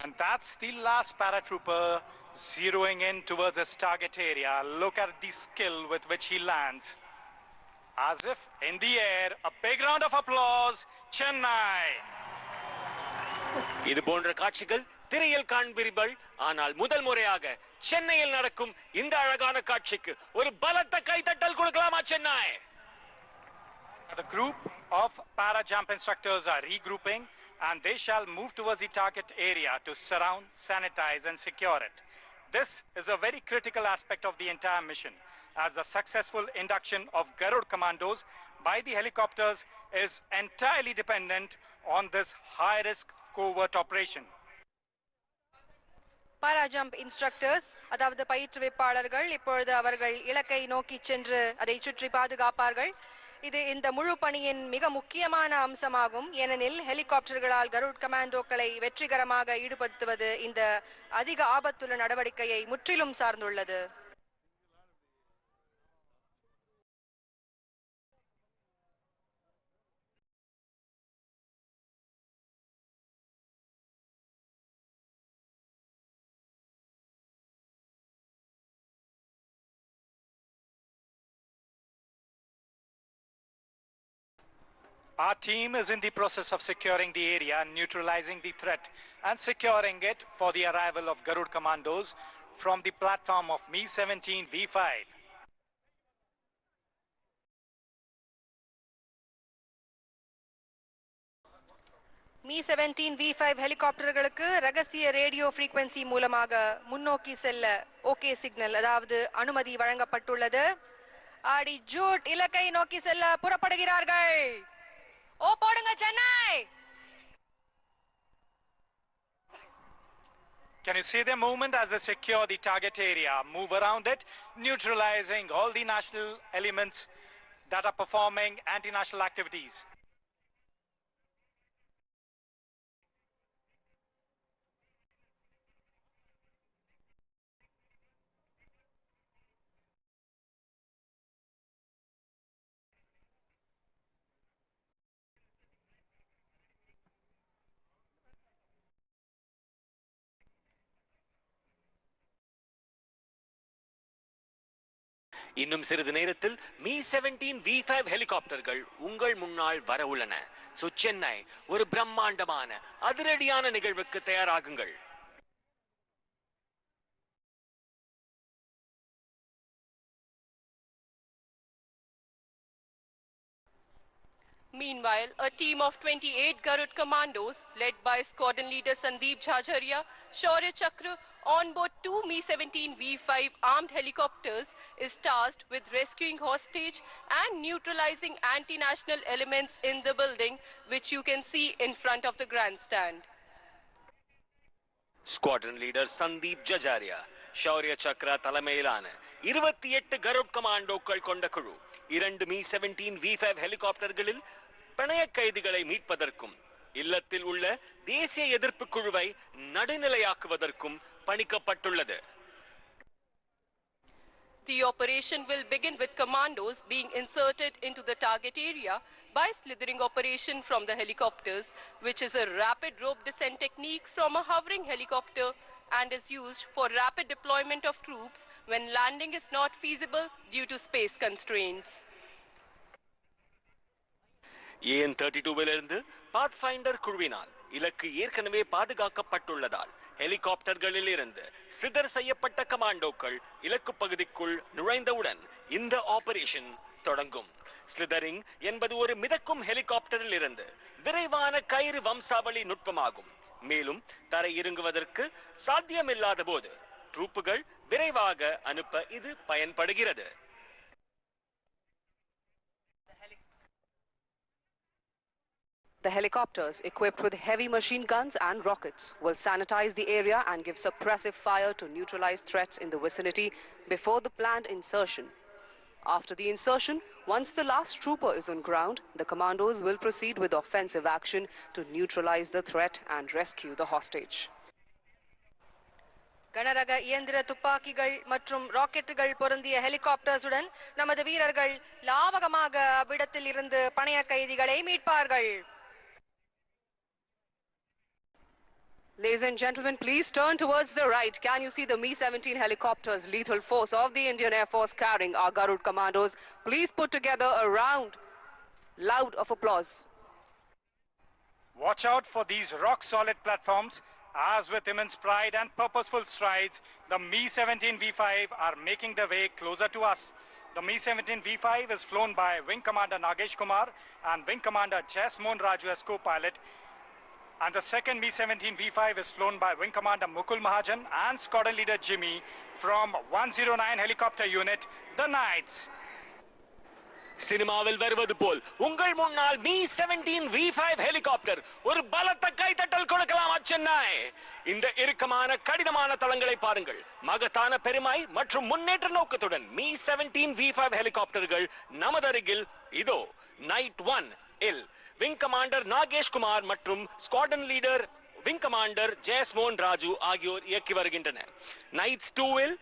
And that's the last paratrooper zeroing in towards his target area. Look at the skill with which he lands. As if in the air, a big round of applause, Chennai. இது போன்ற காட்சிகள் திரையில் காண்பீர்கள். ஆனால் முதல் முறையாக சென்னையில் நடக்கும் இந்த அழகான காட்சிக்கு ஒரு பலத்த கைதட்டல் கொடுக்கலாமா Chennai? The group of para jump instructors are regrouping and they shall move towards the target area to surround, sanitize and secure it. This is a very critical aspect of the entire mission, as the successful induction of Garud commandos by the helicopters is entirely dependent on this high-risk covert operation. Para jump instructors, அதாவது பயிற்றுவிப்பாளர்கள் இப்பொழுது அவர்கள் இலக்கை நோக்கி சென்று அதை சுற்றி பாதுகாப்பார்கள். இது இந்த முழு பணியின் மிக முக்கியமான அம்சமாகும். ஏனெனில் ஹெலிகாப்டர்களால் கருட் கமாண்டோக்களை வெற்றிகரமாக ஈடுபடுத்துவது இந்த அதிக ஆபத்துள்ள நடவடிக்கையை முற்றிலும் சார்ந்துள்ளது. Our team is in the process of securing the area, neutralizing the threat and securing it for the arrival of Garud commandos from the platform of Mi-17 V5. Mi-17 V5 ஹெலிகாப்டர்களுக்கு ரகசிய ரேடியோ ஃப்ரீக்வென்சி மூலமாக முன்னோக்கி செல்ல okay signal, அதாவது அனுமதி வழங்கப்பட்டுள்ளது. ஆடி Jude இலக்கை நோக்கி செல்ல புறப்படுகிறார்கள். ஓ போடுங்க Chennai! Can you see their movement as they secure the target area, move around it, neutralizing all the national elements that are performing anti-national activities? இன்னும் சிறிது நேரத்தில் Mi-17 V5 ஹெலிகாப்டர்கள் உங்கள் முன்னால் வர உள்ளன. சென்னை ஒரு பிரம்மாண்டமான அதிரடியான நிகழ்வுக்கு தயாராகுங்கள். Meanwhile, a team of 28 Garud commandos, led by squadron leader Sandeep Jhajaria, Surya Kiran, on board two Mi-17 V5 armed helicopters, is tasked with rescuing hostage and neutralizing anti-national elements in the building, which you can see in front of the grandstand. Squadron leader Sandeep Jhajaria, Surya Kiran தலைமையிலான 28 கருட் கமாண்டோக்கள் கொண்ட குழு 2 Mi-17 V5 ஹெலிகாப்டர்களில் பணைய கைதிகளை மீட்பதற்கும் இல்லத்தில் உள்ள தேசிய எதிர்ப்பு குழுவை நடுநிலையாக்குவதற்கும் பணிக்கப்பட்டுள்ளது. The operation will begin with commandos being inserted into the target area by slithering operation from the helicopters, which is a rapid rope descent technique from a hovering helicopter and is used for rapid deployment of troops when landing is not feasible due to space constraints. AN-32 Pathfinder குழுவினால் இலக்கு ஏற்கனவே பாதுகாக்கப்பட்டுள்ளதால் ஹெலிகாப்டர்களில் இருந்து slither செய்யப்பட்ட கமாண்டோக்கள் இலக்கு பகுதிக்குள் நுழைந்தவுடன் இந்த operation தொடங்கும். ஸ்லிதரிங் என்பது ஒரு மிதக்கும் ஹெலிகாப்டரில் இருந்து விரைவான கயிறு வம்சாவளி நுட்பமாகும். மேலும் தரை இறங்குவதற்கு சாத்தியமில்லாத போது ட்ரூப்புகள் விரைவாக அனுப்ப இது பயன்படுகிறது. The helicopters, equipped with heavy machine guns and rockets, will sanitize the area and give suppressive fire to neutralize threats in the vicinity before the planned insertion. After the insertion, once the last trooper is on ground, the commandos will proceed with offensive action to neutralize the threat and rescue the hostage. கனரக இயந்திர துப்பாக்கிகள் மற்றும் ராக்கெட்டுகள் பொருந்திய ஹெலிகாப்டர்ஸுடன் நமது வீரர்கள் லாவகமாக அவ்விடத்தில் இருந்து பணைய கைதிகளை மீட்பார்கள். Ladies and gentlemen, please turn towards the right. Can you see the Mi-17 helicopters, lethal force of the Indian Air Force carrying our Garud commandos? Please put together a round, loud of applause. Watch out for these rock-solid platforms. As with immense pride and purposeful strides, the Mi-17 V5 are making their way closer to us. The Mi-17 V5 is flown by Wing Commander Nagesh Kumar and Wing Commander Jasmine Raju as co-pilot. And the second Mi-17 V5 is flown by Wing Commander Mukul Mahajan and Squadron Leader Jimmy from 109 Helicopter Unit, the Knights. சினிமாவில் வருவது போல் உங்கள் முன்னால் Mi-17 V5 helicopter ஒரு பலத்த கைதட்டல் கொடுக்கலாம் சென்னை. இந்த இறுக்கமான கடினமான தளங்களை பாருங்கள். மகத்தான பெருமை மற்றும் முன்னேற்ற நோக்கத்துடன் Mi-17 V5 ஹெலிகாப்டர்கள் நமது அருகில் இதோ நைட் 1 இல் விங் கமாண்டர் நாகேஷ் குமார் மற்றும் squadron leader wing commander Jayasmohan Raju ஆகியோர் இயக்கி வருகின்றனர். நைட்ஸ் 2 இல்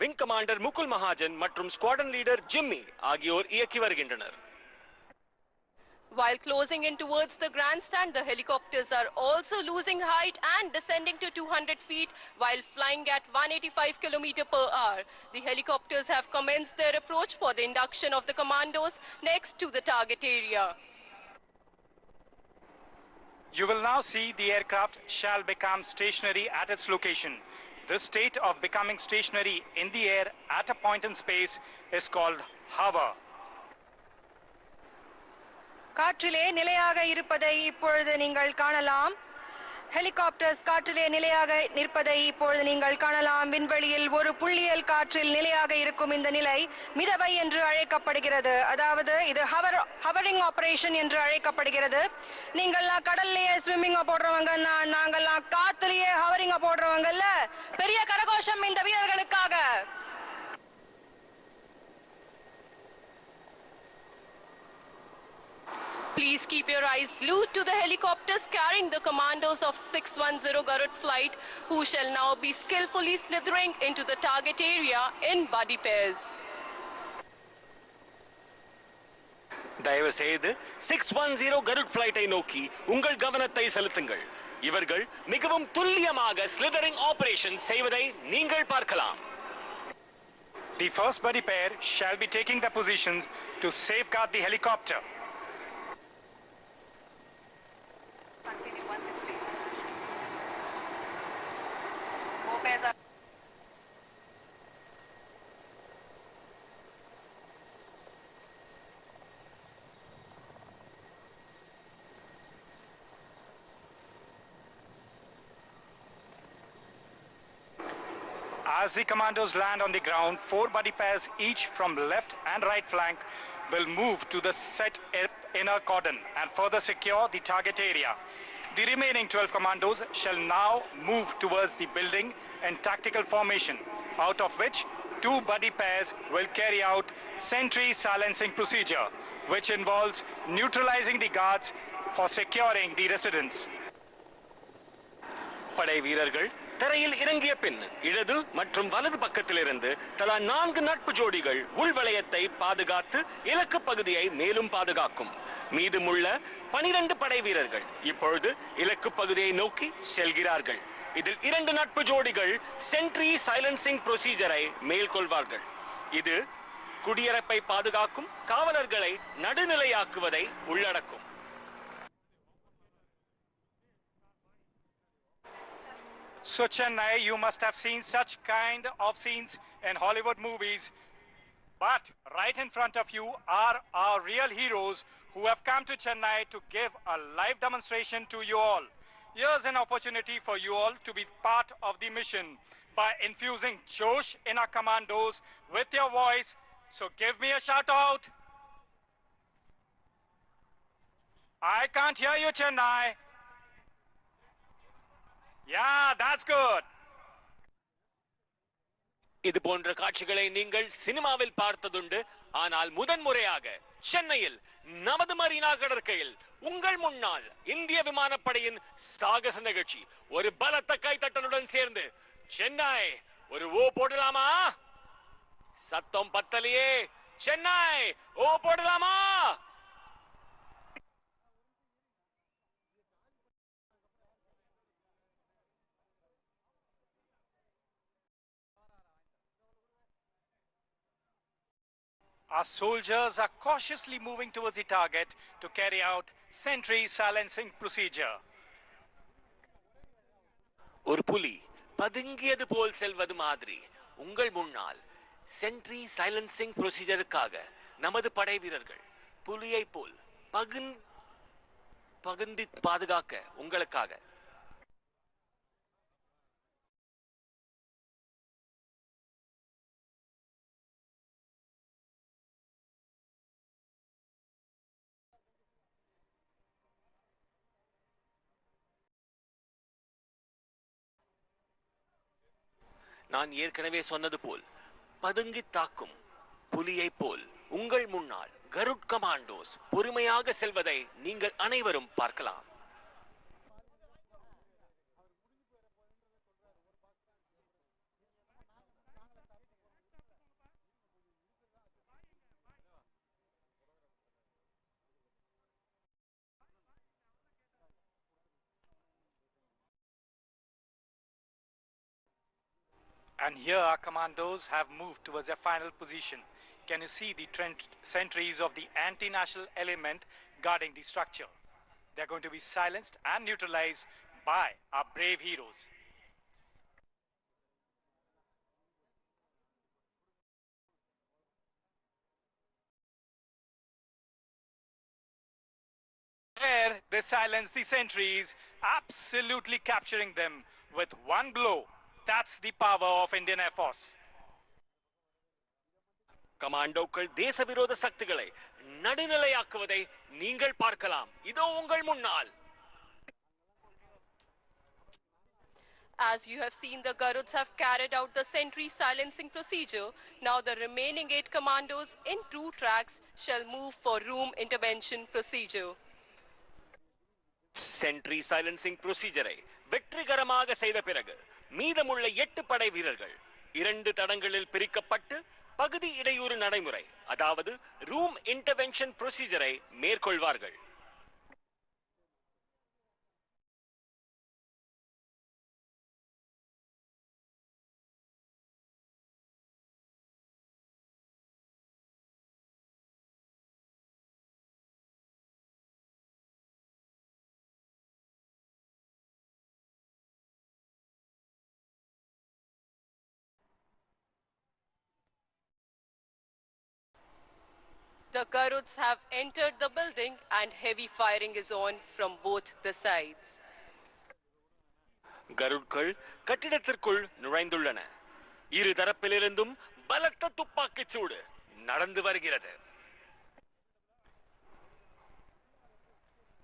விங் கமாண்டர் முகுல் மகாஜன் மற்றும் ஸ்குவாட்ரன் லீடர் ஜிம்மி ஆகியோர் இயக்கி வருகின்றனர். While closing in towards the grandstand, the helicopters are also losing height and descending to 200 feet while flying at 185 km per hour. The helicopters have commenced their approach for the induction of the commandos next to the target area. You will now see the aircraft shall become stationary at its location. This state of becoming stationary in the air at a point in space is called hover. காற்றிலே நிலையாக இருப்பதை இப்பொழுது நீங்கள் காணலாம். Helicopters காற்றிலே நிலையாக நிற்பதை இப்பொழுது நீங்கள் காணலாம். விண்வெளியில் ஒரு புள்ளியியல் காற்றில் நிலையாக இருக்கும் இந்த நிலை மிதவை என்று அழைக்கப்படுகிறது. அதாவது இது ஹவரிங் ஆபரேஷன் என்று அழைக்கப்படுகிறது. நீங்கள்லாம் கடல்லையே ஸ்விம்மிங் போடுறவங்க, நாங்கள்லாம் காத்துலயே ஹவரிங் போடுறவங்கல்ல. பெரிய கரகோஷம் இந்த வீரர்களுக்காக. Please keep your eyes glued to the helicopters carrying the commandos of 610 Garud flight, who shall now be skillfully slithering into the target area in buddy pairs. தயவு செய்து 610 கருட் ஃபிளைட்டை நோக்கி உங்கள் கவனத்தை செலுத்துங்கள். இவர்கள் மிகவும் துல்லியமாக ஸ்லிதரிங் ஆபரேஷன் செய்வதை நீங்கள் பார்க்கலாம். The first buddy pair shall be taking their positions to safeguard the helicopter. Continue 160. 4 pairs are... As the commandos land on the ground, 4 buddy pairs each from left and right flank will move to the set inner cordon and further secure the target area. The remaining 12 commandos shall now move towards the building in tactical formation, out of which 2 buddy pairs will carry out sentry silencing procedure, which involves neutralizing the guards for securing the residence. படை வீரர்கள் தரையில் இறங்கிய பின் இடது மற்றும் வலது பக்கத்திலிருந்து தலா 4 நட்பு ஜோடிகள் உள்வளையத்தை பாதுகாத்து இலக்கு பகுதியை மேலும் பாதுகாக்கும். மீதமுள்ள 12 படை வீரர்கள் இப்பொழுது இலக்கு பகுதியை நோக்கி செல்கிறார்கள். இதில் 2 நட்பு ஜோடிகள் சென்ட்ரி சைலன்சிங் ப்ரொசீஜரை மேற்கொள்வார்கள். இது குடியிருப்பை பாதுகாக்கும் காவலர்களை நடுநிலையாக்குவதை உள்ளடக்கும். So Chennai, you must have seen such kind of scenes in Hollywood movies. But right in front of you are our real heroes who have come to Chennai to give a live demonstration to you all. Here's an opportunity for you all to be part of the mission by infusing Josh in our commandos with your voice. So give me a shout out. I can't hear you, Chennai. Yeah, that's good. இது போன்ற காட்சிகளை நீங்கள் சினிமாவில் பார்த்ததுண்டு. ஆனால் முதன்முறையாக சென்னையில் நமது Marina கடற்கையில் உங்கள் முன்னால் இந்திய விமானப்படையின் சாகச நிகழ்ச்சி ஒரு பலத்த கைத்தட்டலுடன் சேர்ந்து சென்னை ஒரு ஓ போடலாமா? சத்தம் பத்தலையே. சென்னை ஓ போடலாமா? Our soldiers are cautiously moving towards the target to carry out sentry silencing procedure. ஒரு புலி பதுங்கியது போல் செல்வது மாதிரி உங்கள் முன்னால் சென்ட்ரி சைலன்சிங் ப்ரொசீஜருக்காக நமது படை வீரர்கள் புலியை போல் பகுந்தி பாதுகாக்க உங்களுக்காக. நான் ஏற்கனவே சொன்னது போல் பதுங்கி தாக்கும் புலியை போல் உங்கள் முன்னால் கருட் கமாண்டோஸ் பொறுமையாக செல்வதை நீங்கள் அனைவரும் பார்க்கலாம். And here our commandos have moved towards their final position. Can you see the sentries of the anti-national element guarding the structure? They are going to be silenced and neutralized by our brave heroes. There they silence the sentries, absolutely capturing them with one blow. That's the power of Indian Air Force. கமாண்டோக்கள் தேசவிரோத சக்திகளை நடுநிலையாக்குவதை நீங்கள் பார்க்கலாம். இதோ உங்கள் முன்னால். As you have seen, the Garuds have carried out the sentry silencing procedure. Now the remaining 8 commandos in 2 tracks shall move for room intervention procedure. Sentry silencing ப்ரொசீஜரை வெற்றிகரமாக செய்த பிறகு மீதமுள்ள 8 படை வீரர்கள் 2 தடங்களில் பிரிக்கப்பட்டு பகுதி இடையூறு நடைமுறை, அதாவது ரூம் இன்டர்வென்ஷன் ப்ரொசீஜரை மேற்கொள்வார்கள். The Garuds have entered the building and heavy firing is on from both the sides. கருட்கள் கட்டிடத்திற்குள் நுழைந்துள்ளன. இரு தரப்பிலிருந்தும் பலத்த துப்பாக்கிச் சூடு நடந்து வருகிறது.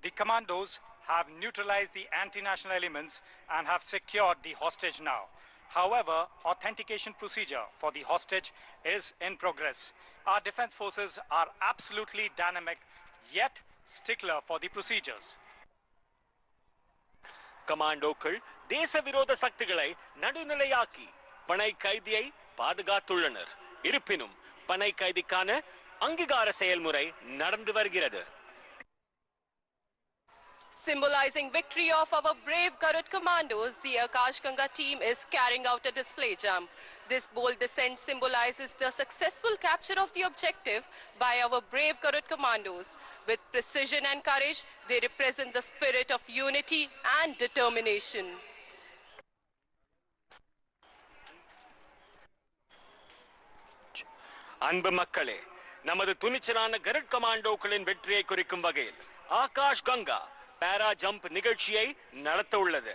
The commandos have neutralized the anti-national elements and have secured the hostage now. However, authentication procedure for the hostage is in progress. Our defense forces are absolutely dynamic, yet stickler for the procedures. கமாண்டோக்கள் தேசவிரோத சக்திகளை நடுநிலையாக்கி பனை கைதியை பாதுகாத்துள்ளனர். இருப்பினும் பனை கைதிக்கான அங்கீகார செயல்முறை நடந்து வருகிறது. Symbolizing victory of our brave Garud commandos, the Akash Ganga team is carrying out a display jump. This bold descent symbolizes the successful capture of the objective by our brave Garud commandos. With precision and courage, they represent the spirit of unity and determination. அன்பு மக்களே, நமது துணிச்சலான கருட் கமாண்டோக்களின் வெற்றியை குறிக்கும் வகையில் ஆகாஷ் கங்கா பாரா jump நிகழ்ச்சியை நடத்த உள்ளது.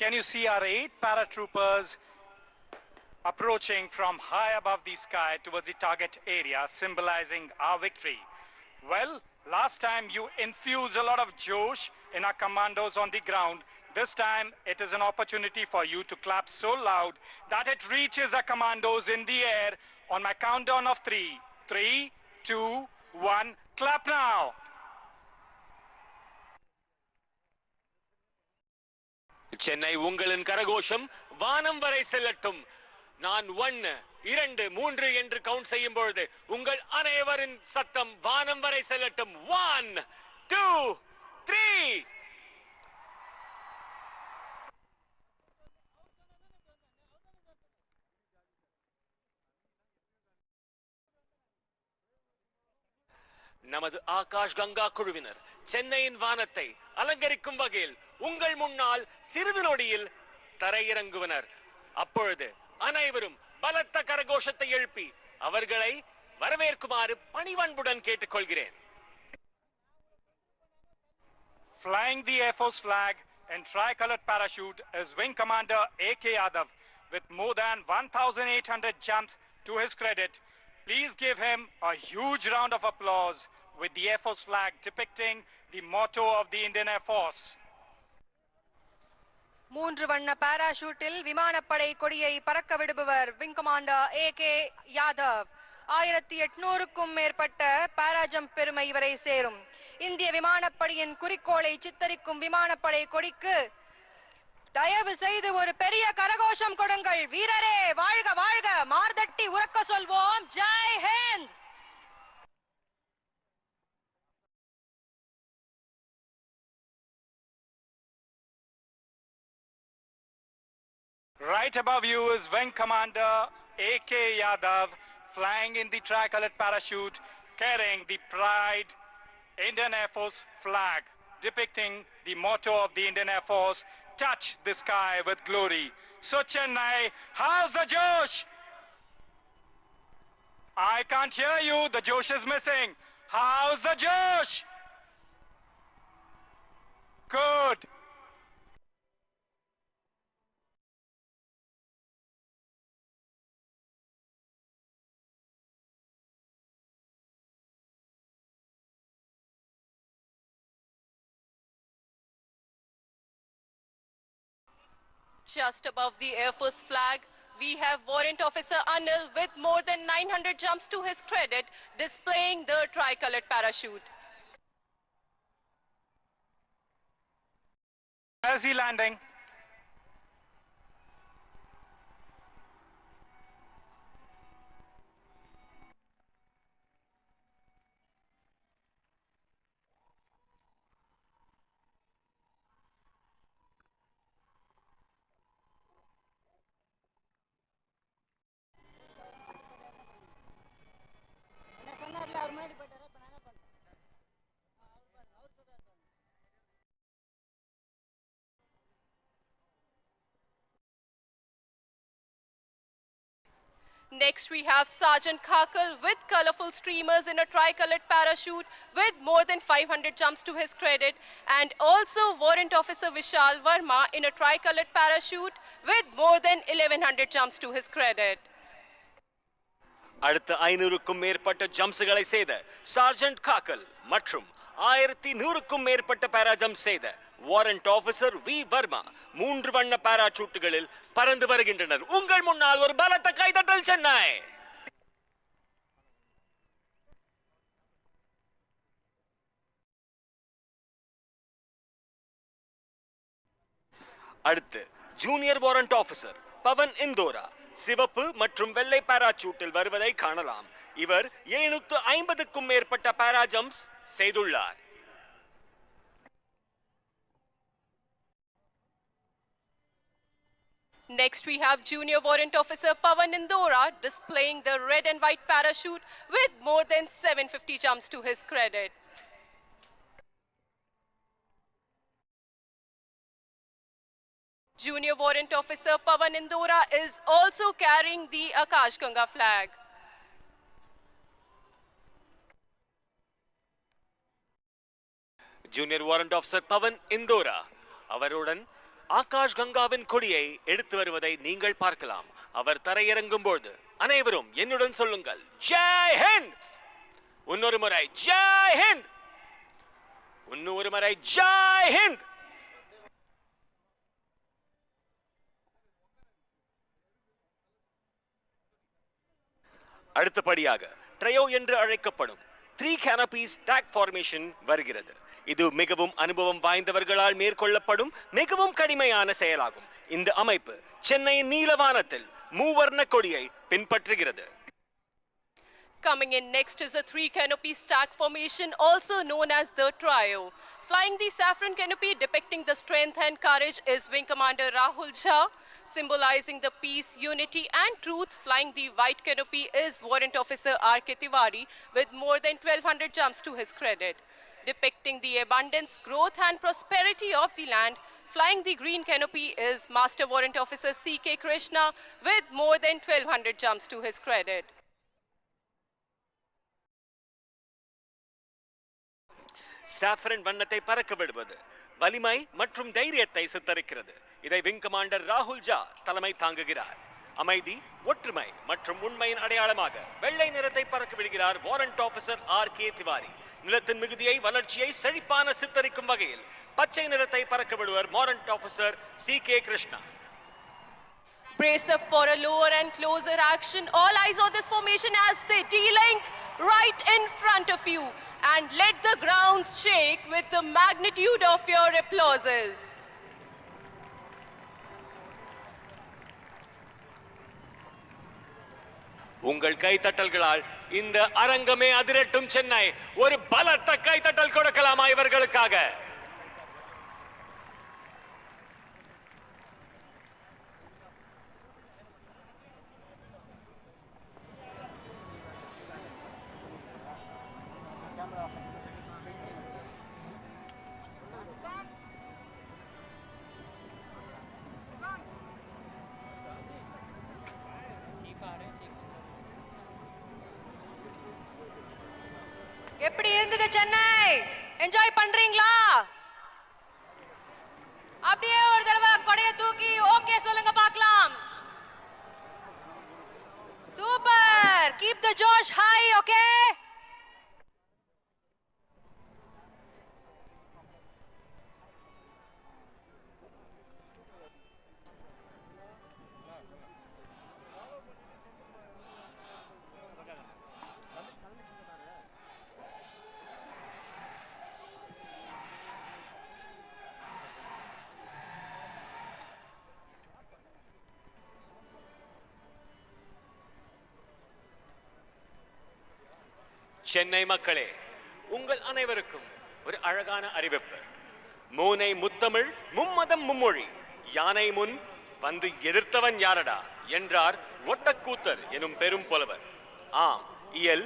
Can you see our 8 paratroopers approaching from high above the sky towards the target area, symbolizing our victory? Well, last time you infused a lot of josh in our commandos on the ground. This time it is an opportunity for you to clap so loud that it reaches our commandos in the air. On my countdown of 3, 3, 2, 1, clap now! Chennai உங்களின் கரகோஷம் வானம் வரை செல்லட்டும். நான் 1, 2, 3 என்று count செய்யும் பொழுது உங்கள் அனைவரின் சத்தம் வானம் வரை செல்லட்டும். 1, 2, 3. நமது ஆகாஷ் கங்கா குழுவினர் சென்னையின் வானத்தை அலங்கரிக்கும் வகையில் உங்கள் முன்னால் சிறிது நொடியில் தரையிறங்குவனர். அப்பொழுது அனைவரும் பலத்த கரகோஷத்தை எழுப்பி அவர்களை வரவேற்குமாறு பணிவன்புடன் கேட்டுக்கொள்கிறேன். Flying the Air Force flag in tricolored parachute is Wing Commander A.K. Yadav with more than 1,800 jumps to his credit. Please give him a huge round of applause with the Air Force flag depicting the motto of the Indian Air Force. மூன்று வண்ண பாராஷூட்டில் விமானப்படை கொடியை பறக்க விடுபவர் wing commander A.K. Yadav. 1800க்கும் மேற்பட்ட பாராஜம்ப் பெருமை இவரை சேரும். இந்திய விமானப்படையின் குறிக்கோளை சித்தரிக்கும் விமானப்படை கொடிக்கு தயவு செய்து ஒரு பெரிய கரகோஷம் கொடுங்கள். வீரரே வாழ்க வாழ்க, மார்தட்டி உறக்க சொல்வோம் Jai Hind. Right above you is Wing Commander A.K. Yadav flying in the tricolored parachute carrying the Pride Indian Air Force flag depicting the motto of the Indian Air Force, touch the sky with glory. So Chennai, how's the Josh? I can't hear you, the Josh is missing. How's the Josh? Good. Just above the Air Force flag, we have Warrant Officer Anil with more than 900 jumps to his credit, displaying the tricolored parachute. Where's he landing? Next, we have Sergeant Kakal with colorful streamers in a tricolored parachute with more than 500 jumps to his credit, and also Warrant Officer Vishal Verma in a tricolored parachute with more than 1100 jumps to his credit. அடுத்த 500க்கும் மேற்பட்ட ஜம்ப்ஸ்களை செய்த sergeant Gaggal மற்றும் 1100க்கும் மேற்பட்ட பாராஜம்ப் செய்த warrant officer we Verma 3 வண்ண பாராசூட்டுகளில் பறந்து வருகின்றனர். உங்கள் முன்னால் ஒரு பலத்த கைதட்டல் சென்னை. அடுத்து ஜூனியர் வாரண்ட் ஆபீசர் பவன் இந்தோரா சிவப்பு மற்றும் வெள்ளை பாராசூட்டில் வருவதை காணலாம். இவர் 750க்கும் மேற்பட்ட பாராஜம்ப்ஸ் செய்துள்ளார். Next, we have Junior Warrant Officer Pavan Indora displaying the red and white parachute with more than 750 jumps to his credit. Junior Warrant Officer Pavan Indora is also carrying the Akash Ganga flag. Junior Warrant Officer Pavan Indora அவருடன் ஆகாஷ் கங்காவின் கொடியை எடுத்து வருவதை நீங்கள் பார்க்கலாம். அவர் தரையிறங்கும் போது அனைவரும் என்னுடன் சொல்லுங்கள் ஜெய் ஹிந்த். இன்னொரு முறை ஜெய் ஹிந்த். இன்னொரு முறை ஜெய் ஹிந்த். அடுத்தபடியாக ட்ரையோ என்று அழைக்கப்படும் 3 canopies stack formation வருகிறது. இது மிகவும் அனுபவம் வாய்ந்தவர்களால் மேற்கொள்ளப்படும் மிகவும் கடிமையான செயலாகும். இந்த அமைப்பு சென்னையின் நீலவானத்தில் மூவர்ண கொடியை பின்பற்றுகிறது. Coming in next is a 3 canopy stack formation, also known as the trio. Flying the saffron canopy depicting the strength and courage is Wing Commander Rahul Jha. Symbolizing the peace, unity and truth, flying the white canopy is Warrant Officer R.K. Tiwari with more than 1200 jumps to his credit. Depicting the abundance, growth and prosperity of the land, flying the green canopy is Master Warrant Officer C.K. Krishna with more than 1200 jumps to his credit. Saffron வண்ணத்தை பறக்க விடுவது வலிமை மற்றும் தைரியத்தை சித்தரிக்கிறது. இதை wing commander ராகுல் ஜா தலைமை தாங்குகிறார். அமைதி, ஒற்றுமை மற்றும் உண்மையின் அடையாளமாக வெள்ளை நிறத்தை பறக்க விடுகிறார் வாரண்ட் ஆபீசர் ஆர்.கே. திவாரி. நிலத்தின் மிகுதியை, வளர்ச்சியை செழிப்பான சித்தரிக்கும் வகையில் பச்சை நிறத்தை பறக்க விடுவர் warrant officer சி.கே. Krishna. Brace up for a lower and closer action. All eyes on this formation as they D-link right in front of you. And let the ground shake with the magnitude of your applauses. உங்கள் கைத்தட்டல்களால் இந்த அரங்கமே அதிரட்டும். சென்னை ஒரு பலத்த கைத்தட்டல் கொடுக்கலாமா இவர்களுக்காக? எப்படி இருந்தது Chennai? Enjoy பண்றீங்களா? அப்படியே ஒரு தடவை கொடைய தூக்கி ஓகே சொல்லுங்க பார்க்கலாம். Super. Keep the Josh high, okay? Chennai மக்களே, உங்கள் அனைவருக்கும் ஒரு அழகான அறிவிப்பு. மூனை முத்தமிழ், மும்மதம் மும்மொழி, யானை முன் வந்து எதிர்த்தவன் யாரடா என்றார் ஒட்டக்கூத்தர் எனும் பெரும் புலவர். ஆம், இயல்,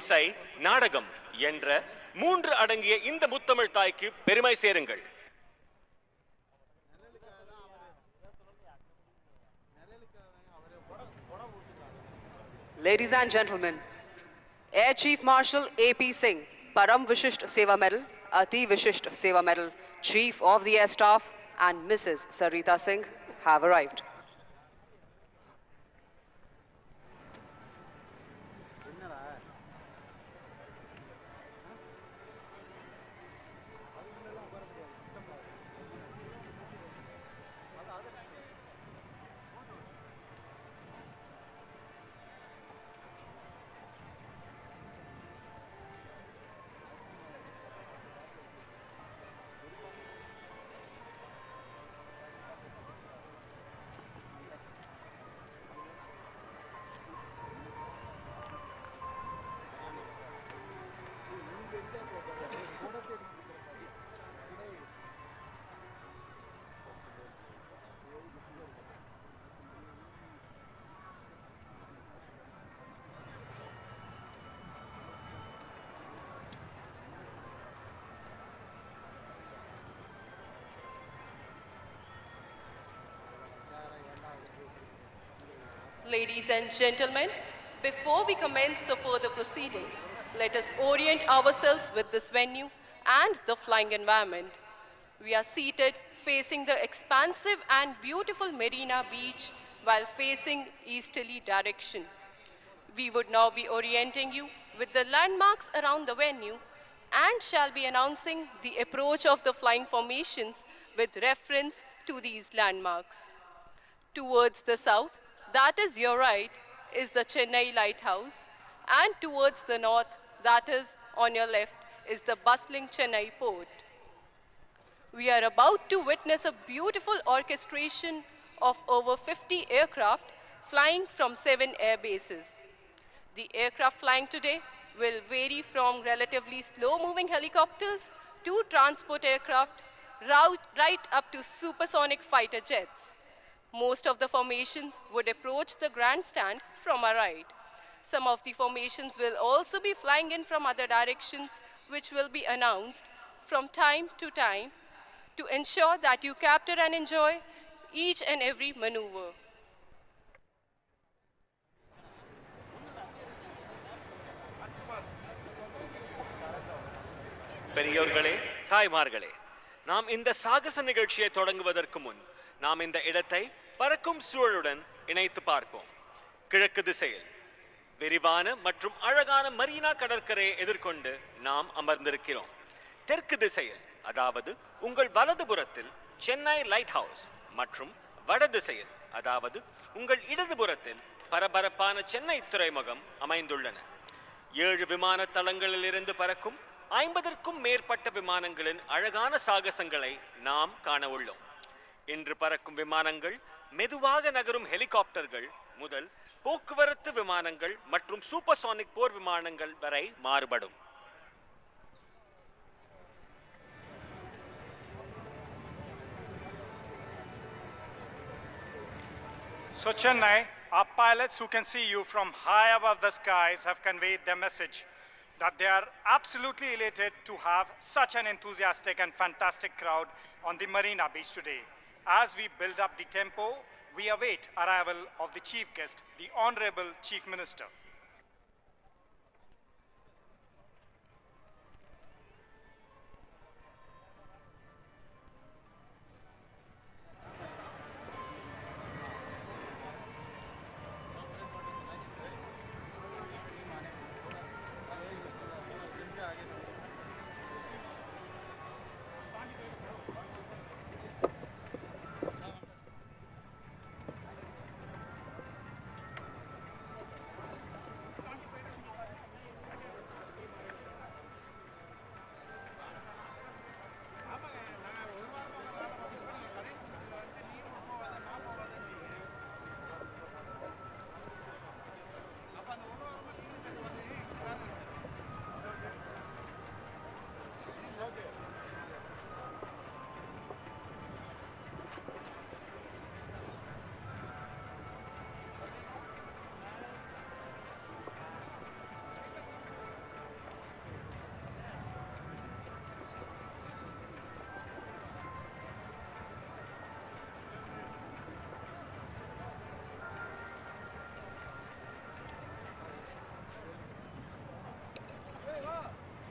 இசை, நாடகம் என்ற 3 அடங்கிய இந்த முத்தமிழ் தாய்க்கு பெருமை சேருங்கள். Ladies and gentlemen, Air Chief Marshal A.P. Singh, Param Vishisht Seva Medal, Ati Vishisht Seva Medal, Chief of the Air Staff and Mrs. Sarita Singh have arrived. Ladies and gentlemen, before we commence the further proceedings, let us orient ourselves with this venue and the flying environment. We are seated facing the expansive and beautiful Marina Beach while facing easterly direction. We would now be orienting you with the landmarks around the venue and shall be announcing the approach of the flying formations with reference to these landmarks. Towards the south, that is your right, is the Chennai Lighthouse, and towards the north, that is on your left, is the bustling Chennai port. We are about to witness a beautiful orchestration of over 50 aircraft flying from 7 air bases. The aircraft flying today will vary from relatively slow-moving helicopters 2 transport aircraft, right up to supersonic fighter jets. Most of the formations would approach the grandstand from our right. Some of the formations will also be flying in from other directions, which will be announced from time to time to ensure that you capture and enjoy each and every maneuver. பெரியோர்களே, தாய்மார்களே, நாம் இந்த சாகச நிகழ்ச்சியை தொடங்குவதற்கு முன் நாம் இந்த இடத்தை பறக்கும் சூழலுடன் இணைத்து பார்ப்போம். கிழக்கு திசையில் விரிவான மற்றும் அழகான மரீனா கடற்கரையை எதிர்கொண்டு நாம் அமர்ந்திருக்கிறோம். தெற்கு திசையில், அதாவது உங்கள் வலதுபுறத்தில் சென்னை லைட் ஹவுஸ் மற்றும் வட திசையில், அதாவது உங்கள் இடதுபுறத்தில் பரபரப்பான சென்னை துறைமுகம் அமைந்துள்ளன. 7 விமான தளங்களிலிருந்து பறக்கும் 50க்கும் மேற்பட்ட விமானங்களின் அழகான சாகசங்களை நாம் காண உள்ளோம். இன்று பறக்கும் விமானங்கள் மெதுவாக நகரும் ஹெலிகாப்டர்கள் முதல் போக்குவரத்து விமானங்கள் மற்றும் சூப்பர்சானிக் போர் விமானங்கள் வரை மாறுபடும். So Chennai, our pilots who can see you from high above the skies have conveyed their message that they are absolutely elated to have such an enthusiastic and fantastic crowd on the Marina Beach today. As we build up the tempo, we await arrival of the chief guest, the Honorable Chief Minister.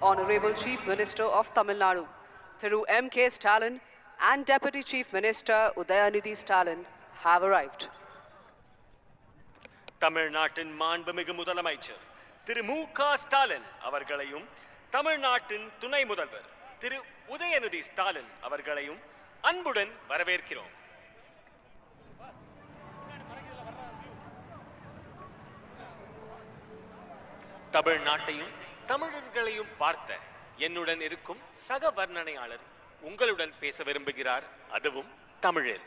Honorable Chief Minister of Tamil Nadu, Thiru M.K. Stalin and Deputy Chief Minister Udayanidhi Stalin have arrived. தமிழ்நாட்டின் மாண்புமிகு முதலமைச்சர் திரு மு.க. ஸ்டாலின் அவர்களையும் தமிழ்நாட்டின் துணை முதல்வர் திரு உதயநிதி ஸ்டாலின் அவர்களையும் அன்புடன் வரவேற்கிறோம். தமிழ்நாட்டையும் தமிழர்களையும் பார்த்த என்னுடன் இருக்கும் சக வர்ணனையாளர் உங்களுடன் பேச விரும்புகிறார், அதுவும் தமிழில்.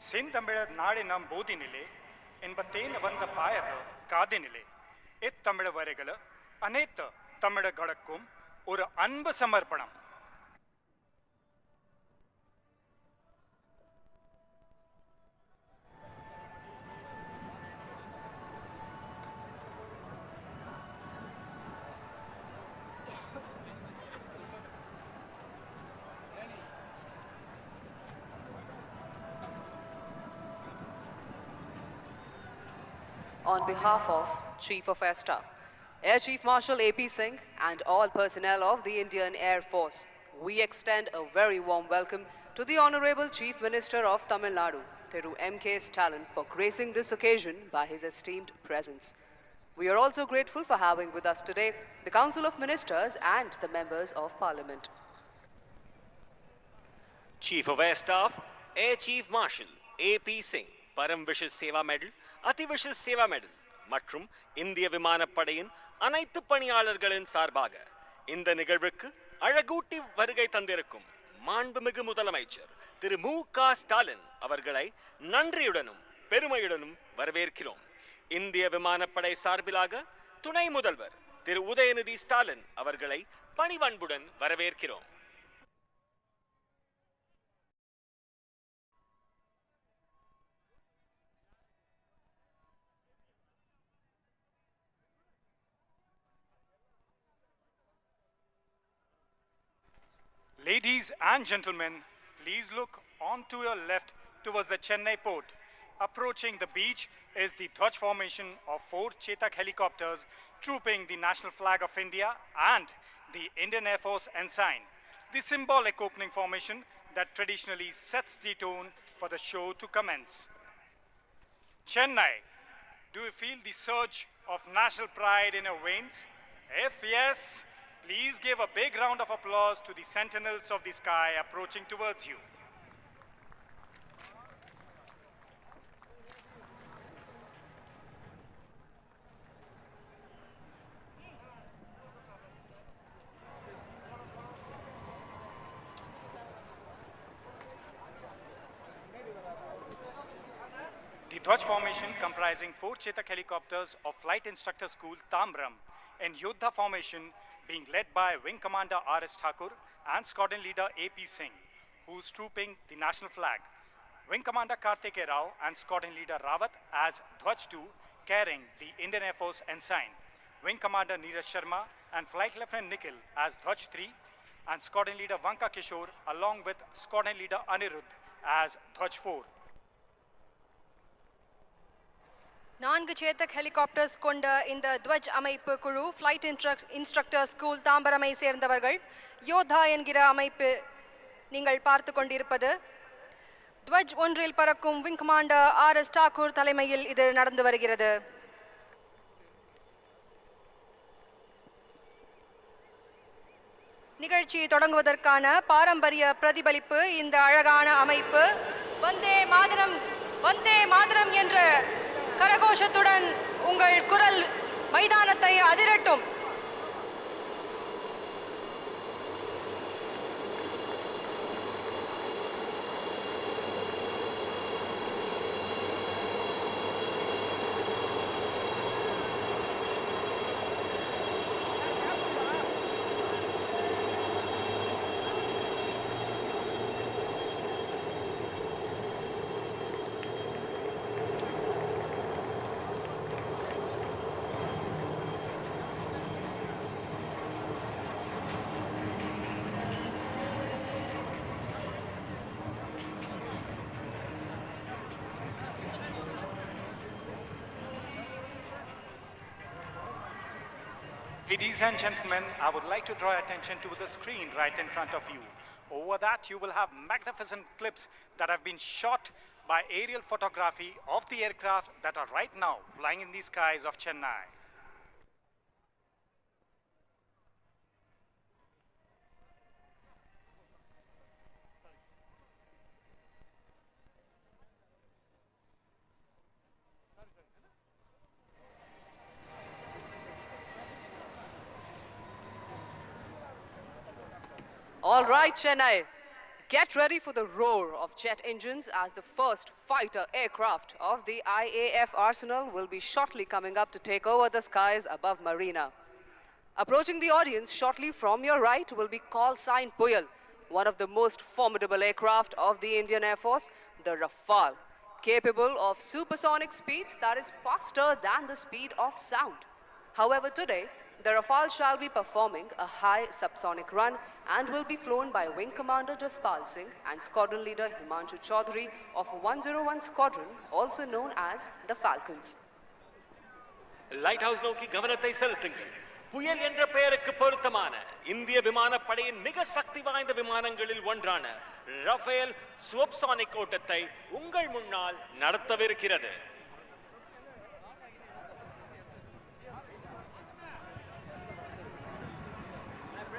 செந்தமிழர் நாடினம் போதினிலே என்பத்தேன் வந்த பாயது காதினிலே இத்தமிழ் வரைகள அனைத்து தமிழர்களுக்கும் ஒரு அன்பு சமர்ப்பணம். On behalf of Chief of Air Staff, Air Chief Marshal A.P. Singh and all personnel of the Indian Air Force, we extend a very warm welcome to the Honorable Chief Minister of Tamil Nadu, Thiru M.K. Stalin, for gracing this occasion by his esteemed presence. We are also grateful for having with us today the Council of Ministers and the members of Parliament. Chief of Air Staff, Air Chief Marshal A.P. Singh, Param Vishis Seva Medal, Ati Vishis Seva Medal மற்றும் இந்திய விமானப்படையின் அனைத்து பணியாளர்களின் சார்பாக இந்த நிகழ்வுக்கு அழகூட்டி வருகை தந்திருக்கும் மாண்புமிகு முதலமைச்சர் திரு மு.க. ஸ்டாலின் அவர்களை நன்றியுடனும் பெருமையுடனும் வரவேற்கிறோம். இந்திய விமானப்படை சார்பிலாக துணை முதல்வர் திரு உதயநிதி ஸ்டாலின் அவர்களை பணிவன்புடன் வரவேற்கிறோம். Ladies and gentlemen, please look on to your left towards the Chennai port. Approaching the beach is the Dwaj formation of 4 Chetak helicopters trooping the national flag of India and the Indian Air Force ensign. The symbolic opening formation that traditionally sets the tone for the show to commence. Chennai, do you feel the surge of national pride in your veins? If yes, please give a big round of applause to the sentinels of the sky approaching towards you. The Dwaj formation comprising 4 Chetak helicopters of Flight Instructor School Tamram and Yodha formation being led by Wing Commander R.S. Thakur and Squadron Leader A.P. Singh, who's trooping the national flag. Wing Commander Kartike Rao and Squadron Leader Rawat as Dwaj 2 carrying the Indian Air Force ensign. Wing Commander Neeraj Sharma and Flight Lieutenant Nikhil as Dwaj 3 and Squadron Leader Vanka Kishore along with Squadron Leader Anirudh as Dwaj 4. 4 Chetak helicopters கொண்ட இந்த துவஜ் அமைப்பு குழு flight instructor school தாம்பரமை சேர்ந்தவர்கள். யோதா என்கிற அமைப்பு நீங்கள் பார்த்து கொண்டிருப்பது. துவஜ் ஒன்றில் பறக்கும் விங் கமாண்டர் ஆர்.எஸ். டாக்கூர் தலைமையில் இது நடந்து வருகிறது. நிகழ்ச்சி தொடங்குவதற்கான பாரம்பரிய பிரதிபலிப்பு இந்த அழகான அமைப்பு. வந்தே மாதரம் வந்தே மாதரம் என்ற கரகோஷத்துடன் உங்கள் குரல் மைதானத்தை அதிரட்டும். Ladies and gentlemen, I would like to draw attention to the screen right in front of you. Over that, you will have magnificent clips that have been shot by aerial photography of the aircraft that are right now flying in the skies of Chennai. All right, Chennai, get ready for the roar of jet engines as the first fighter aircraft of the IAF arsenal will be shortly coming up to take over the skies above Marina. Approaching the audience shortly from your right will be call sign Puyal, one of the most formidable aircraft of the Indian Air Force, the Rafale, capable of supersonic speeds that is faster than the speed of sound. However, today, the Rafale shall be performing a high subsonic run and will be flown by Wing Commander Jaspal Singh and Squadron Leader Himanshu Chaudhary of 101 Squadron, also known as the Falcons. Light house நோக்கி கவனத்தை செலுத்துங்கள். புயல் என்ற பெயருக்கு பொருத்தமான இந்திய விமானப்படையின் மிக சக்தி வாய்ந்த விமானங்களில் ஒன்றான ரஃபேல் சூப்பர்சானிக் ஓட்டத்தை உங்கள் முன்னால் நடத்தவிருக்கிறது.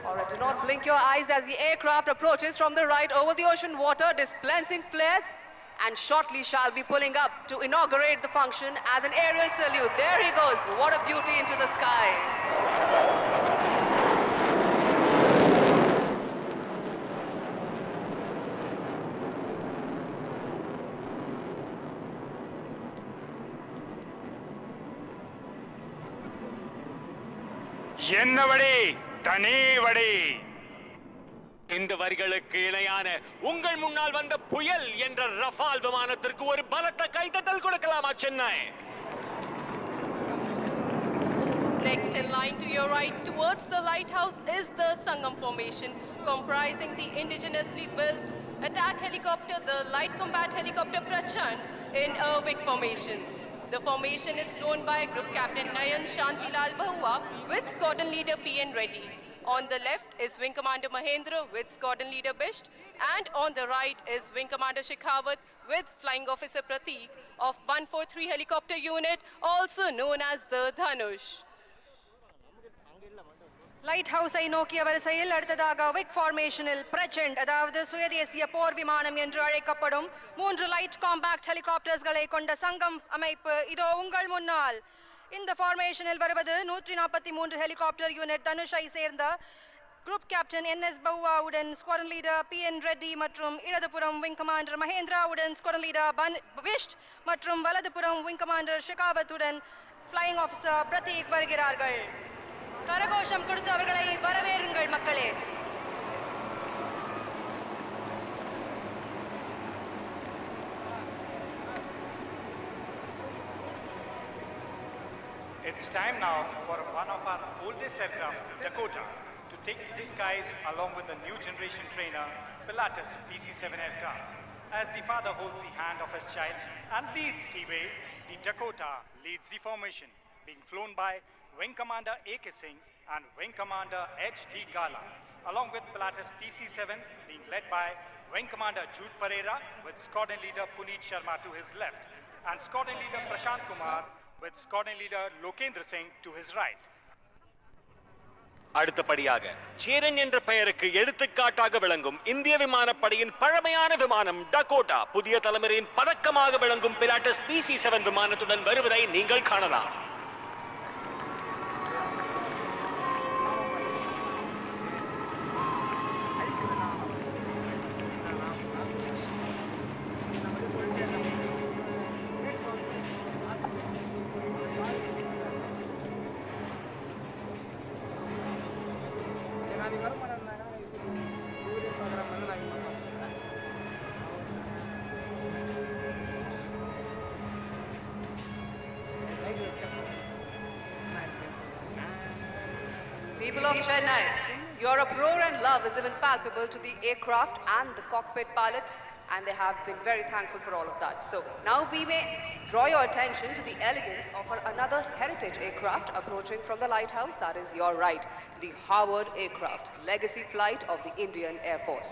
All right, do not blink your eyes as the aircraft approaches from the right over the ocean water, dispensing flares, and shortly shall be pulling up to inaugurate the function as an aerial salute. There he goes. What a beauty into the sky. என்னவடி தனிவடி. இந்த வரிகளுக்கு இணையான உங்கள் முன்னால் வந்த புயல் என்ற Rafael விமானத்திற்கு ஒரு பலத்த கைத்தட்டல் கொடுக்கலாமா Chennai? Next in line to your right towards the lighthouse is the Sangam formation, comprising the indigenously built attack helicopter, the light combat helicopter Prachand in a Vic formation. The formation is flown by Group Captain Nayan Shantilal Bahua with Squadron Leader P.N. Reddy. On the left is Wing Commander Mahendra with Squadron Leader Bisht, and on the right is Wing Commander Shekhawat with Flying Officer Prateek of 143 Helicopter Unit, also known as the Dhanush. Light ஹவுஸை நோக்கிய வரிசையில் அடுத்ததாக விக் ஃபார்மேஷனில் பிரச்சண்ட், அதாவது சுயதேசிய போர் விமானம் என்று அழைக்கப்படும் 3 light compact ஹெலிகாப்டர்ஸ்களை கொண்ட சங்கம் அமைப்பு இதோ உங்கள் முன்னால். இந்த ஃபார்மேஷனில் வருவது 143 ஹெலிகாப்டர் யூனிட் தனுஷை சேர்ந்த குரூப் கேப்டன் NS பவுவாவுடன் ஸ்குவாட்ரன் லீடர் PN ரெட்டி மற்றும் இடதுபுறம் விங் கமாண்டர் மகேந்திராவுடன் ஸ்குவாட்ரன் லீடர் பிஷ்ட் மற்றும் வலதுபுறம் விங் கமாண்டர் ஷெகாவத்துடன் ஃப்ளையிங் ஆஃபீஸர் பிரதீக் வருகிறார்கள். கரகோஷம் கொடுத்து அவர்களை வரவேறுங்கள் மக்களே. It's time now for one of our oldest aircraft, Dakota, to take to the skies along with the new generation trainer, Pilatus PC-7 aircraft. As the father holds the hand of his child and leads the way, the Dakota leads the formation, being flown by Wing Commander A.K. Singh and Wing Commander H.D. Gala, along with Pilatus PC-7 being led by Wing Commander Jude Pereira with Squadron Leader Puneet Sharma to his left and Squadron Leader Prashant Kumar with Squadron Leader Lokendra Singh to his right. அடுத்தபடியாக சேரன் என்ற பெயருக்கு எடுத்துக்காட்டாக விளங்கும் இந்திய விமானப்படையின் பழமையான விமானம் Dakota புதிய தலைமுறையின் பதக்கமாக விளங்கும் பிலாட்டஸ் PC-7 விமானத்துடன் வருவதை நீங்கள் காணலாம். People of Chennai, your uproar and love is even palpable to the aircraft and the cockpit pilots, and they have been very thankful for all of that. So now we may draw your attention to the elegance of another heritage aircraft approaching from the lighthouse. That is your right, the Howard aircraft, legacy flight of the Indian Air Force.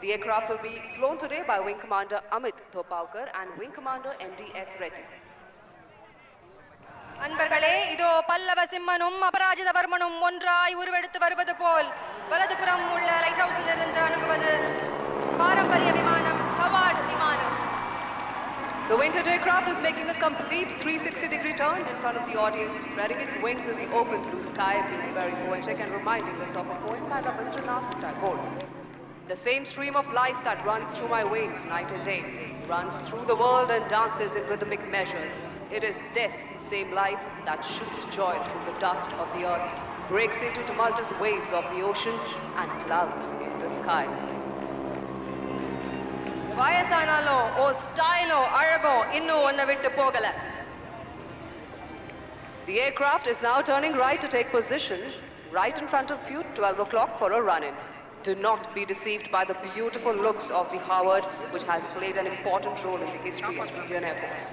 The aircraft will be flown today by Wing Commander Amit Thopaukar and Wing Commander NDS Reddy. அன்பர்களே, இதோ பல்லவ சிம்மனும் அபராஜிதவர்மனும் ஒன்றாய் உருவெடுத்து வருவது போல் வலதுபுறம் உள்ள light ஹவுஸில் இருந்து அணுகுவது பாரம்பரிய விமானம் ஹவார்ட் விமானம். The vintage aircraft is making a complete 360-degree turn in front of the audience, spreading its wings in the open blue sky, being very poetic and reminding us of a poem by Rabindranath Tagore. The same stream of life that runs through my veins night and day runs through the world and dances in rhythmic measures. It is this same life that shoots joy through the dust of the earth, breaks into tumultuous waves of the oceans and clouds in the sky. வயசானாலும் ஓ ஸ்டைலும் அழகும் இன்னும் ஒன்றை விட்டு போகல. The aircraft is now turning right to take position right in front of you, 12 o'clock for a run-in. Do not be deceived by the beautiful looks of the Howard, which has played an important role in the history of Indian Air Force.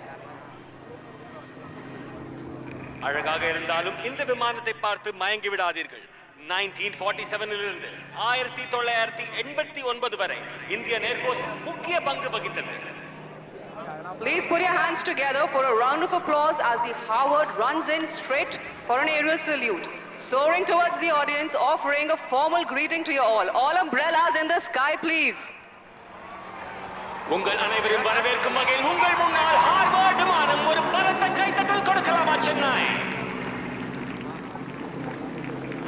அழகாக இருந்தாலும் இந்த விமானத்தை பார்த்து மயங்கி விடாதீர்கள். 1947 1989 வரை Indian air force முக்கிய பங்கு வகித்தது. Please put your hands together for a round of applause as the Howard runs in straight for an aerial salute, soaring towards the audience, offering a formal greeting to you all. All umbrellas in the sky, please. உங்கள் அனைவரும் வரவேற்கும் வகையில் உங்கள் முன்னால் Harvard விமானம் ஒரு பலத்த கைத்தட்டல் கொடுக்கலாமா Chennai?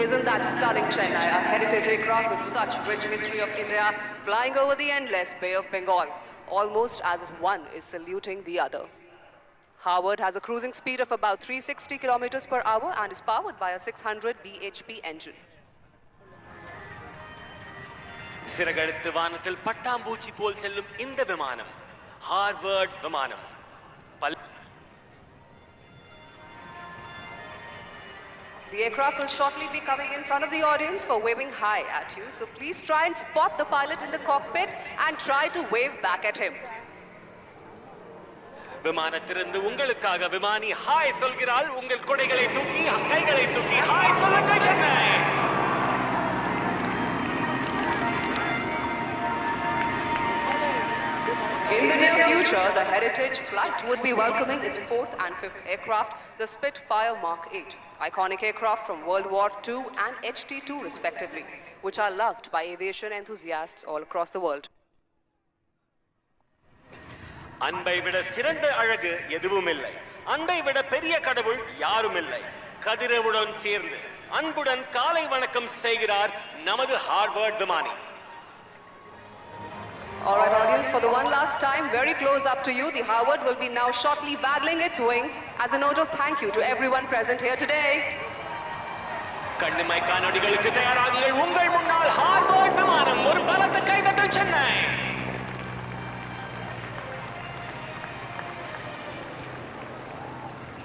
Isn't that stunning, Chennai? A heritage aircraft with such rich history of India, flying over the endless Bay of Bengal, almost as if one is saluting the other. Howard has a cruising speed of about 360 kilometers per hour and is powered by a 600 bhp engine. சிறகெடுத்து வானத்தில் பட்டாம்பூச்சி போல் செல்லும் இந்த விமானம் Harvard விமானம். The aircraft will shortly be coming in front of the audience for waving hi at you, so please try and spot the pilot in the cockpit and try to wave back at him. விமானத்திலிருந்து உங்களுக்காக விமானி hi சொல்கிறாள். உங்கள் கொடைகளை தூக்கி கைகளை தூக்கி hi சொல்லுங்கள் Chennai. In the near future, the Heritage Flight would be welcoming its 4th and 5th aircraft, the Spitfire Mark 8, iconic aircraft from World War II and HT-2 respectively, which are loved by aviation enthusiasts all across the world. அன்பை விட சிறந்த அழகு எதுவும் இல்லை. அன்பை விட பெரிய கடவுள் யாரும் இல்லை. கதிரவுடன் சேர்ந்து அன்புடன் காலை வணக்கம் செய்கிறார் நமது ஹார்வர்ட் விமானி. All right, audience, for the one last time, very close up to you, the Howard will be now shortly waggling its wings as a note of thank you to everyone present here today. கண்ணிமை காணொளிகளுக்கு தயாராகுங்கள். உங்கள் முன்னால் Harvard விமானம். ஒரு பலத்த கைதட்டல் Chennai.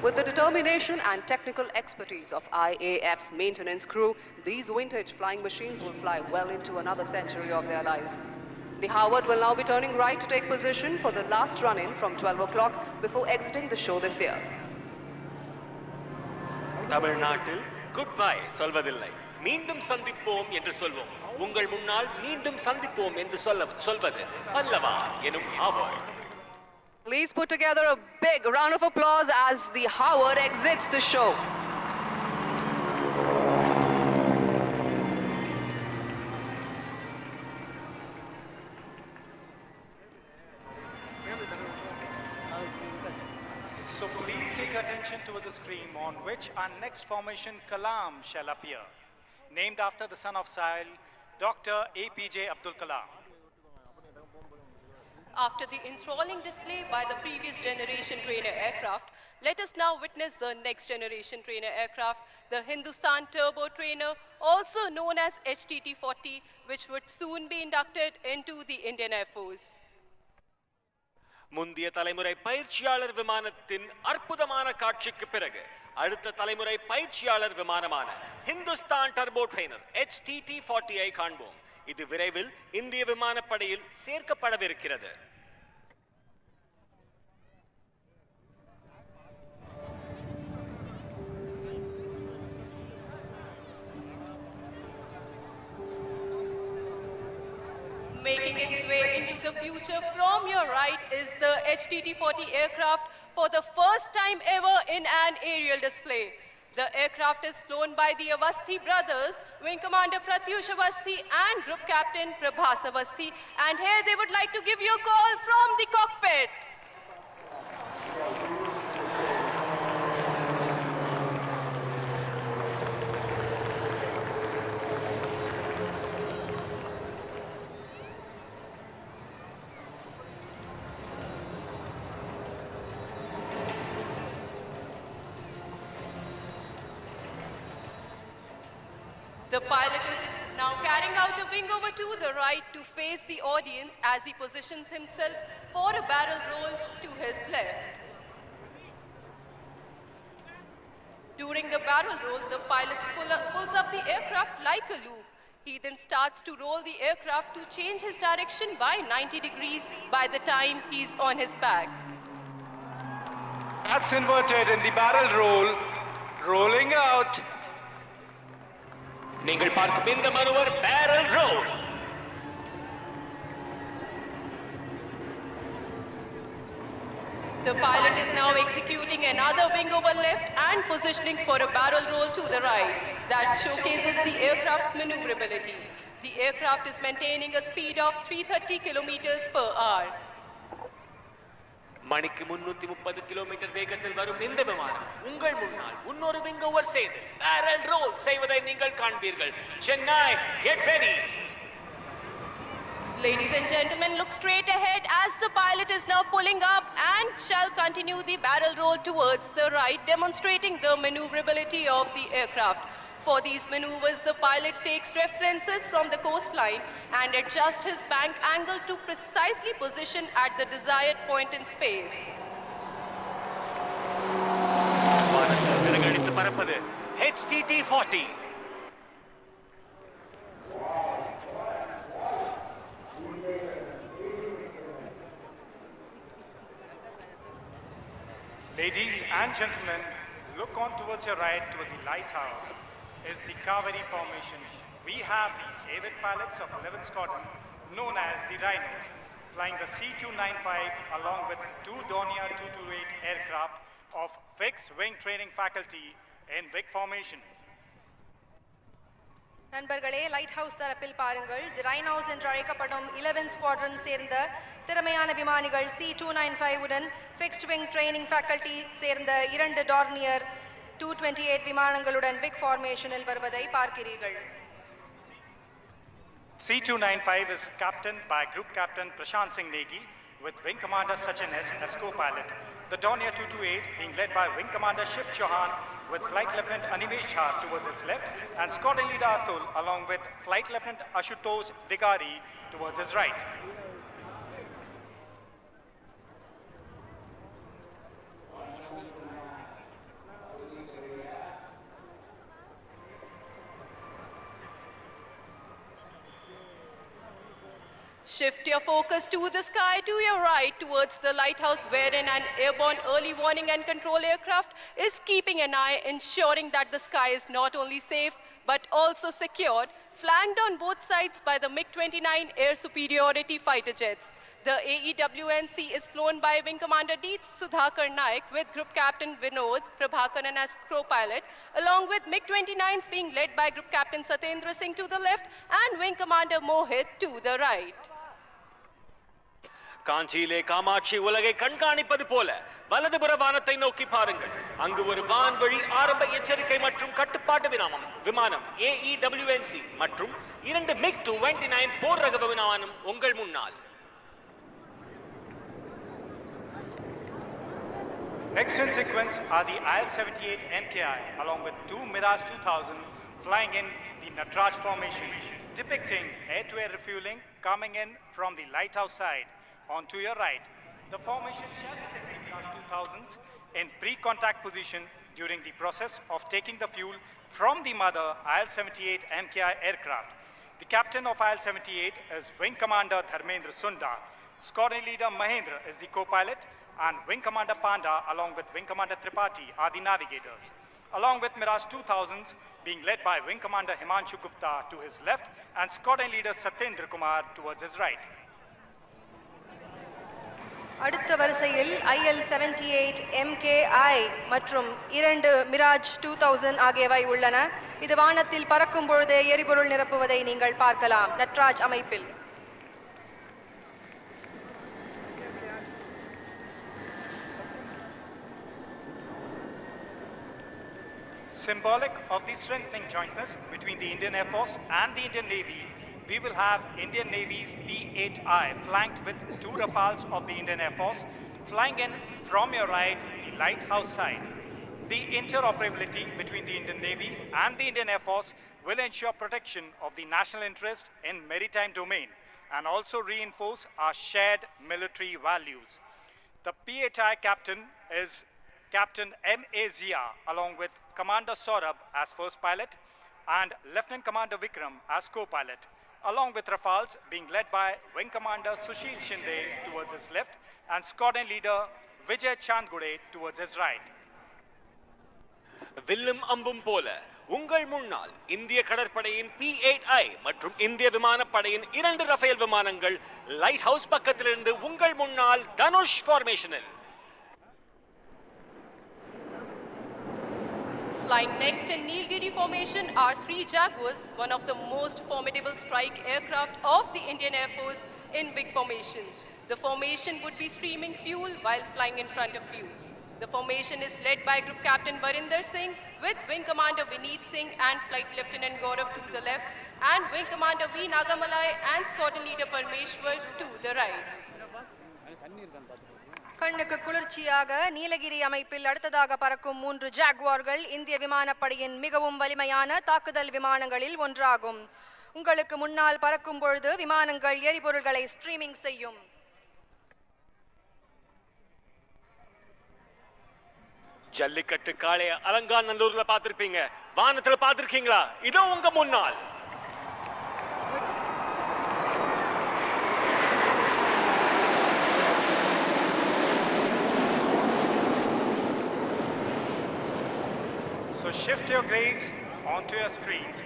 With the determination and technical expertise of IAF's maintenance crew, these vintage flying machines will fly well into another century of their lives. The Howard will now be turning right to take position for the last run-in from 12 o'clock before exiting the show this year. தமிழ்நாட்டில் good bye சொல்வதில்லை, மீண்டும் சந்திப்போம் என்று சொல்வோம். உங்கள் முன்னால் மீண்டும் சந்திப்போம் என்று சொல்வது பல்லவா எனும் Harvard. Please put together a big round of applause as the Howard exits the show. So please take attention to the screen on which our next formation Kalam shall appear, named after the son of Sahil, Dr. APJ Abdul Kalam. After the enthralling display by the previous generation trainer aircraft, let us now witness the next generation trainer aircraft, the Hindustan Turbo Trainer, also known as HTT-40, which would soon be inducted into the Indian Air Force. முந்திய தலைமுறை பயிற்சியாளர் விமானத்தின் அற்புதமான காட்சிக்கு பிறகு அடுத்த தலைமுறை பயிற்சியாளர் விமானமான ஹிந்துஸ்தான் டர்போ ட்ரெய்னர் HTT-40 ஐ காண்போம். இது விரைவில் இந்திய விமானப்படையில் சேர்க்கப்படவிருக்கிறது. Making its way into the future from your right is the HTT-40 aircraft for the first time ever in an aerial display. The aircraft is flown by the Avasthi brothers, Wing Commander Pratyush Avasthi and Group Captain Prabhas Avasthi, and here they would like to give you a call from the cockpit. The pilot is now carrying out a wing over to the right to face the audience as he positions himself for a barrel roll to his left. During the barrel roll, the pilot pulls up the aircraft like a loop. He then starts to roll the aircraft to change his direction by 90 degrees by the time he's on his back. That's inverted in the barrel roll, rolling out. நீங்கள் பார்க்கும் இந்த மனுவர் barrel roll. The pilot is now executing another wing over left and positioning for a barrel roll to the right. That showcases the aircraft's maneuverability. The aircraft is maintaining a speed of 330 kilometers per hour. மணிக்கு 330 kilometre வேகத்தில் வரும் இந்த விமானம் உங்கள் முன்னால் இன்னொரு wing over செய்து barrel role செய்வதை நீங்கள் காண்பீர்கள். Chennai, get ready. Ladies and gentlemen, look straight ahead as the pilot is now pulling up and shall continue the barrel roll towards the right, demonstrating the maneuverability of the aircraft. For these maneuvers, the pilot takes references from the coastline and adjusts his bank angle to precisely position at the desired point in space. சிறகடித்து பறப்பது HTT-40. Ladies and gentlemen, look on towards your right towards the lighthouse is the Kaveri formation. We have the avid pilots of 11th Squadron known as the Rhinos flying the C-295 along with two Dornier 228 aircraft of fixed wing training faculty in WIC formation. நண்பர்களே, light house தரப்பில் பாருங்கள். தி rhinos என்று அழைக்கப்படும் 11 squadron சேர்ந்த திறமையான விமானிகள் C-295 உடன் fixed wing training faculty சேர்ந்த 2 டார்னியர் 228 விமானங்களுடன் விக் ஃபார்மேஷனில் வருவதை பார்க்கிறீர்கள். C-295 is captained by Group Captain Prashant Singh Negi with Wing Commander Sachin S as co-pilot. The Dornier 228 being led by Wing Commander Shiv Chauhan with Flight Lieutenant Animesh Jha towards his left and Squadron Leader Atul along with Flight Lieutenant Ashutosh Digari towards his right. Shift your focus to the sky to your right towards the lighthouse wherein an airborne early warning and control aircraft is keeping an eye, ensuring that the sky is not only safe but also secured, flanked on both sides by the MiG-29 air superiority fighter jets. The AEWNC is flown by Wing Commander D. Sudhakar Naik with Group Captain Vinod Prabhakaran as co-pilot, along with MiG-29s being led by Group Captain Satendra Singh to the left and Wing Commander Mohit to the right. காஞ்சியிலே Kamakshi உலகை கண்காணிப்பது போல வலதுபுற வானத்தை நோக்கி பாருங்கள். அங்கு ஒரு வான்வழி ஆரம்ப எச்சரிக்கை மற்றும் கட்டுப்பாட்டு விமானம் AEWNC மற்றும் 2 MiG-29 போர் ரக விமானம் உங்கள் முன்னால். Next in sequence are the IL-78MKI along with 2 Mirage 2000 flying in the Natraj formation, depicting air-to-air refueling coming in from the lighthouse side. On to your right, the formation shall depict the Mirage 2000s in pre-contact position during the process of taking the fuel from the mother IL-78MKI aircraft. The captain of IL-78 is Wing Commander Dharmendra Sunda. Squadron Leader Mahendra is the co-pilot and Wing Commander Panda along with Wing Commander Tripathi are the navigators. Along with Mirage 2000s being led by Wing Commander Himanshu Gupta to his left and Squadron Leader Satyendra Kumar towards his right. அடுத்த வரிசையில் IL-78MKI மற்றும் 2 Mirage 2000 ஆகியவை உள்ளன. இது வானத்தில் பறக்கும் பொழுதே எரிபொருள் நிரப்புவதை நீங்கள் பார்க்கலாம் நட்ராஜ் அமைப்பில். Symbolic of the strengthening jointness between the Indian Air Force and the Indian Navy, we will have Indian Navy's P-8I flanked with 2 Rafales of the Indian Air Force flying in from your right, the lighthouse side. The interoperability between the Indian Navy and the Indian Air Force will ensure protection of the national interest in maritime domain and also reinforce our shared military values. The P-8I captain is Captain M.A. Zia along with Commander Saurabh as first pilot and Lieutenant Commander Vikram as co-pilot, along with Rafales being led by Wing Commander Sushil Shinde towards his left and Squadron Leader Vijay Chandgude towards his right. வில்லும் அம்பும் போல உங்கள் முன்னால் இந்திய கடற்படையின் P-8I மற்றும் இந்திய விமானப்படையின் 2 ரஃபேல் விமானங்கள் லைட் ஹவுஸ் பக்கத்திலிருந்து உங்கள் முன்னால் Dhanush ஃபார்மேஷனில். Flying next in Nilgiri formation are 3 Jaguars, one of the most formidable strike aircraft of the Indian Air Force in big formation. The formation would be streaming fuel while flying in front of you. The formation is led by Group Captain Varinder Singh with Wing Commander Vineet Singh and Flight Lieutenant Gaurav to the left and Wing Commander V. Nagamalai and Squadron Leader Parmeshwar to the right. கண்ணுக்கு குளிர்ச்சியாக நீலகிரி அமைப்பில் அடுத்ததாக பறக்கும் 3 ஜாகுவார்கள் இந்திய விமானப்படையின் மிகவும் வலிமையான தாக்குதல் விமானங்களில் ஒன்றாகும். உங்களுக்கு முன்னால் பறக்கும் பொழுது விமானங்கள் எரிபொருள்களை ஸ்ட்ரீமிங் செய்யும். ஜல்லிக்கட்டு காளைய அலங்காநல்லூர்ல பாத்திருப்பீங்க, வானத்துல பாத்திருக்கீங்களா? இதோ உங்க முன்னால். So shift your gaze onto your screens.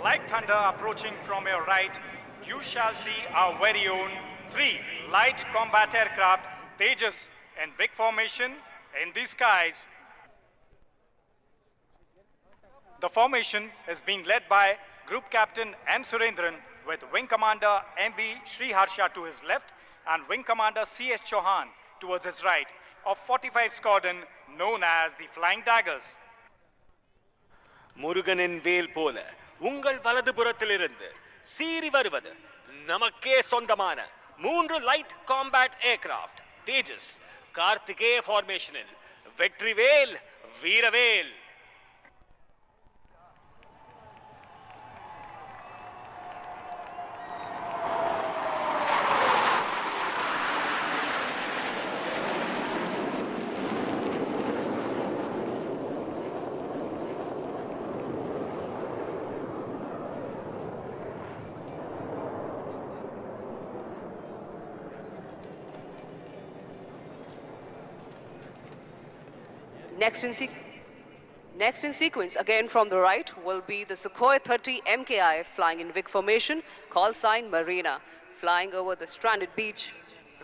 Like thunder approaching from your right, you shall see our very own 3 light combat aircraft, Tejas in Vic formation in the skies. The formation is being led by Group Captain M. Surendran with Wing Commander M.V. Sriharsha to his left and Wing Commander C.S. Chauhan towards his right of 45 Squadron known as the Flying Daggers. முருகனின் வேல் போல உங்கள் வலதுபுறத்திலிருந்து சீறி வருவது நமக்கே சொந்தமான 3 light combat aircraft தேஜஸ் கார்த்திகேய ஃபார்மேஷனில் வெற்றிவேல் வீரவேல். Next in sequence, again from the right, will be the Su-30MKI flying in Vic formation, call sign Marina, flying over the stranded beach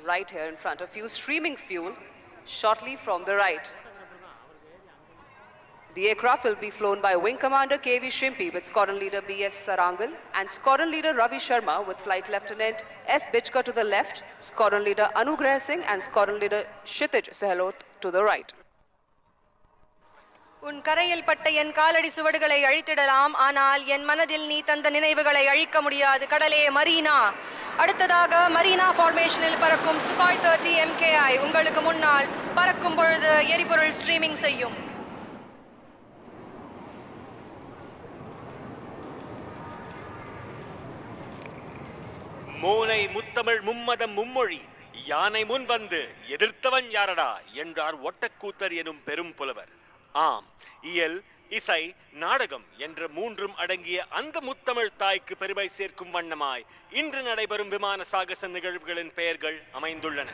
right here in front of you, streaming fuel shortly from the right. The aircraft will be flown by Wing Commander K.V. Shimpi with Squadron Leader B.S. Sarangan and Squadron Leader Ravi Sharma with Flight Lieutenant S. Bichka to the left, Squadron Leader Anugrah Singh and Squadron Leader Kshitij Sehlot to the right. உன் கரையில் பட்ட என் காலடி சுவடுகளை அழித்திடலாம், ஆனால் என் மனதில் நீ தந்த நினைவுகளை அழிக்க முடியாது கடலே மரீனா. அடுத்ததாக மரீனா ஃபார்மேஷனில் பறக்கும் சுகாய் 30 MKI உங்களுக்கு முன்னால் பறக்கும் பொழுது எரிபொருள் ஸ்ட்ரீமிங் செய்யும். மோனை முத்தமிழ் மும்மதம் மும்மொழி யானை முன் வந்து எதிர்த்தவன் யாரடா என்றார் ஒட்டக்கூத்தர் எனும் பெரும் புலவர். ஆம், இயல், இசை, நாடகம் என்ற 3ம் அடங்கிய அந்த முத்தமிழ் தாய்க்கு பெருமை சேர்க்கும் வண்ணமாய் இன்று நடைபெறும் விமான சாகச நிகழ்வுகளின் பெயர்கள் அமைந்துள்ளன.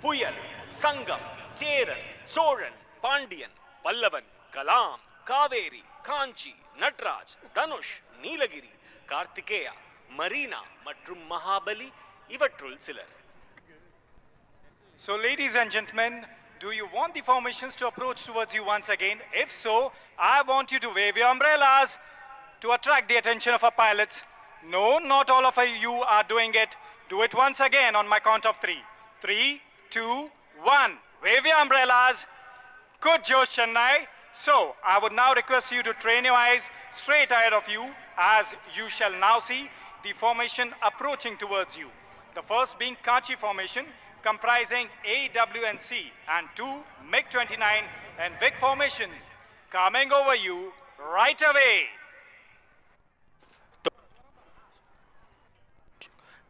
புயல், சங்கம், சேரன், சோழன், பாண்டியன், பல்லவன், கலாம், காவேரி, காஞ்சி, நட்ராஜ், தனுஷ், நீலகிரி, கார்த்திகேயா, மரீனா மற்றும் மகாபலி இவற்றுள் சிலர். So ladies and gentlemen, do you want the formations to approach towards you once again? If so, I want you to wave your umbrellas to attract the attention of our pilots. No, not all of you are doing it. Do it once again on my count of 3. 3, 2, 1. Wave your umbrellas. Good Josh Chennai. So, I would now request you to train your eyes straight ahead of you as you shall now see the formation approaching towards you. The first being Kachi formation, comprising A, W and C, and 2 MiG-29 and Vic formation coming over you right away.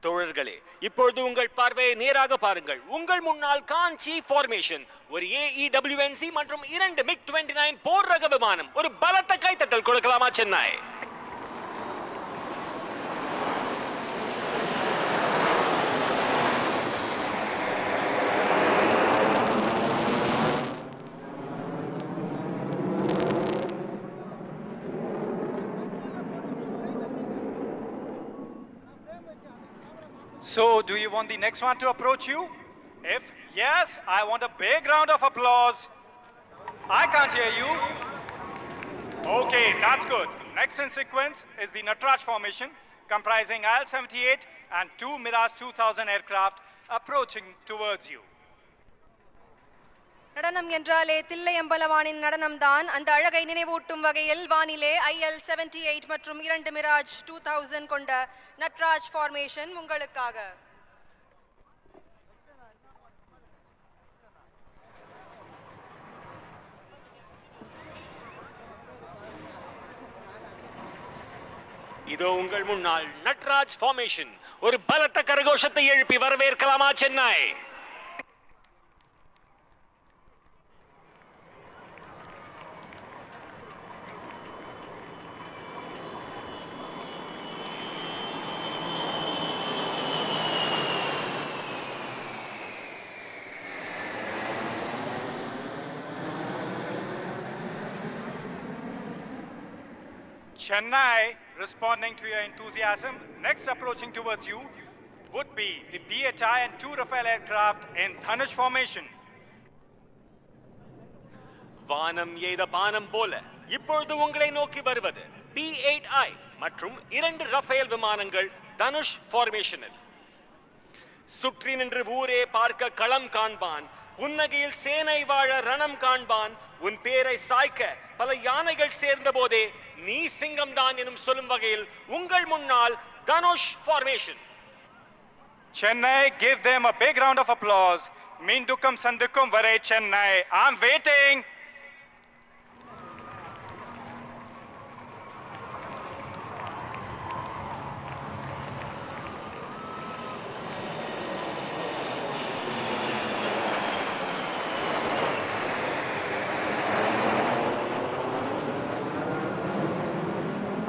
தோழர்களே, இப்பொழுது உங்கள் பார்வையை நேராக பாருங்கள். உங்கள் முன்னால் காஞ்சி formation, ஒரு AEWNC மற்றும் 2 MiG-29 போர் ரக விமானம். ஒரு பலத்த கைத்தட்டல் கொடுக்கலாமா Chennai? So, do you want the next one to approach you? If yes, I want a big round of applause. I can't hear you. Okay, that's good. Next in sequence is the Natraj formation, comprising IL-78 and 2 Mirage 2000 aircraft approaching towards you. நடனம் என்றாலே தில்லையம்பலவானின் நடனம்தான். அந்த அழகை நினைவூட்டும் வகையில் வானிலே IL-78 மற்றும் 2 Mirage 2000 கொண்ட Natraj formation உங்களுக்காக. இதோ உங்கள் முன்னால் நட்ராஜ் ஃபார்மேஷன். ஒரு பலத்த கரகோஷத்தை எழுப்பி வரவேற்கலாமா Chennai? Chennai, responding to your enthusiasm, next approaching towards you would be the P-8I and 2 Rafale aircraft in Dhanush formation. வானம் எய்த பானம் போல இப்பொழுது உங்களை நோக்கி வருவது P-8I மற்றும் 2 ரஃபேல் விமானங்கள் தனுஷ் ஃபார்மேஷனில். சுற்றி நின்று ஊரே பார்க்க களம் காண்பான், புன்னகையில் சேனை வாழ ரணம் காண்பான். உன் பேரை சாய்க்க பல யானைகள் சேர்ந்த போதே நீ சிங்கம் தான் எனும் சொல்லும் வகையில் உங்கள் முன்னால் Dhanush formation. Chennai, give them a big round of applause. Mindukum sandukum vare Chennai. I'm waiting.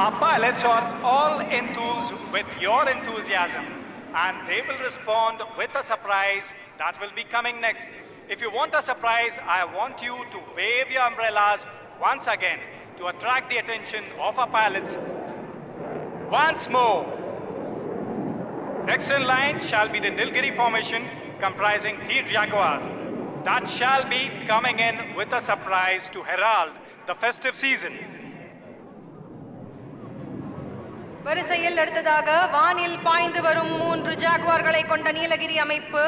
Our pilots are all enthused with your enthusiasm, and they will respond with a surprise that will be coming next. If you want a surprise, I want you to wave your umbrellas once again to attract the attention of our pilots. Once more. Next in line shall be the Nilgiri formation comprising 3 Jaguars that shall be coming in with a surprise to herald the festive season. வரிசையில் அடுத்ததாக வானில் பாய்ந்து வரும் 3 ஜாகுவார்களை கொண்ட நீலகிரி அமைப்பு.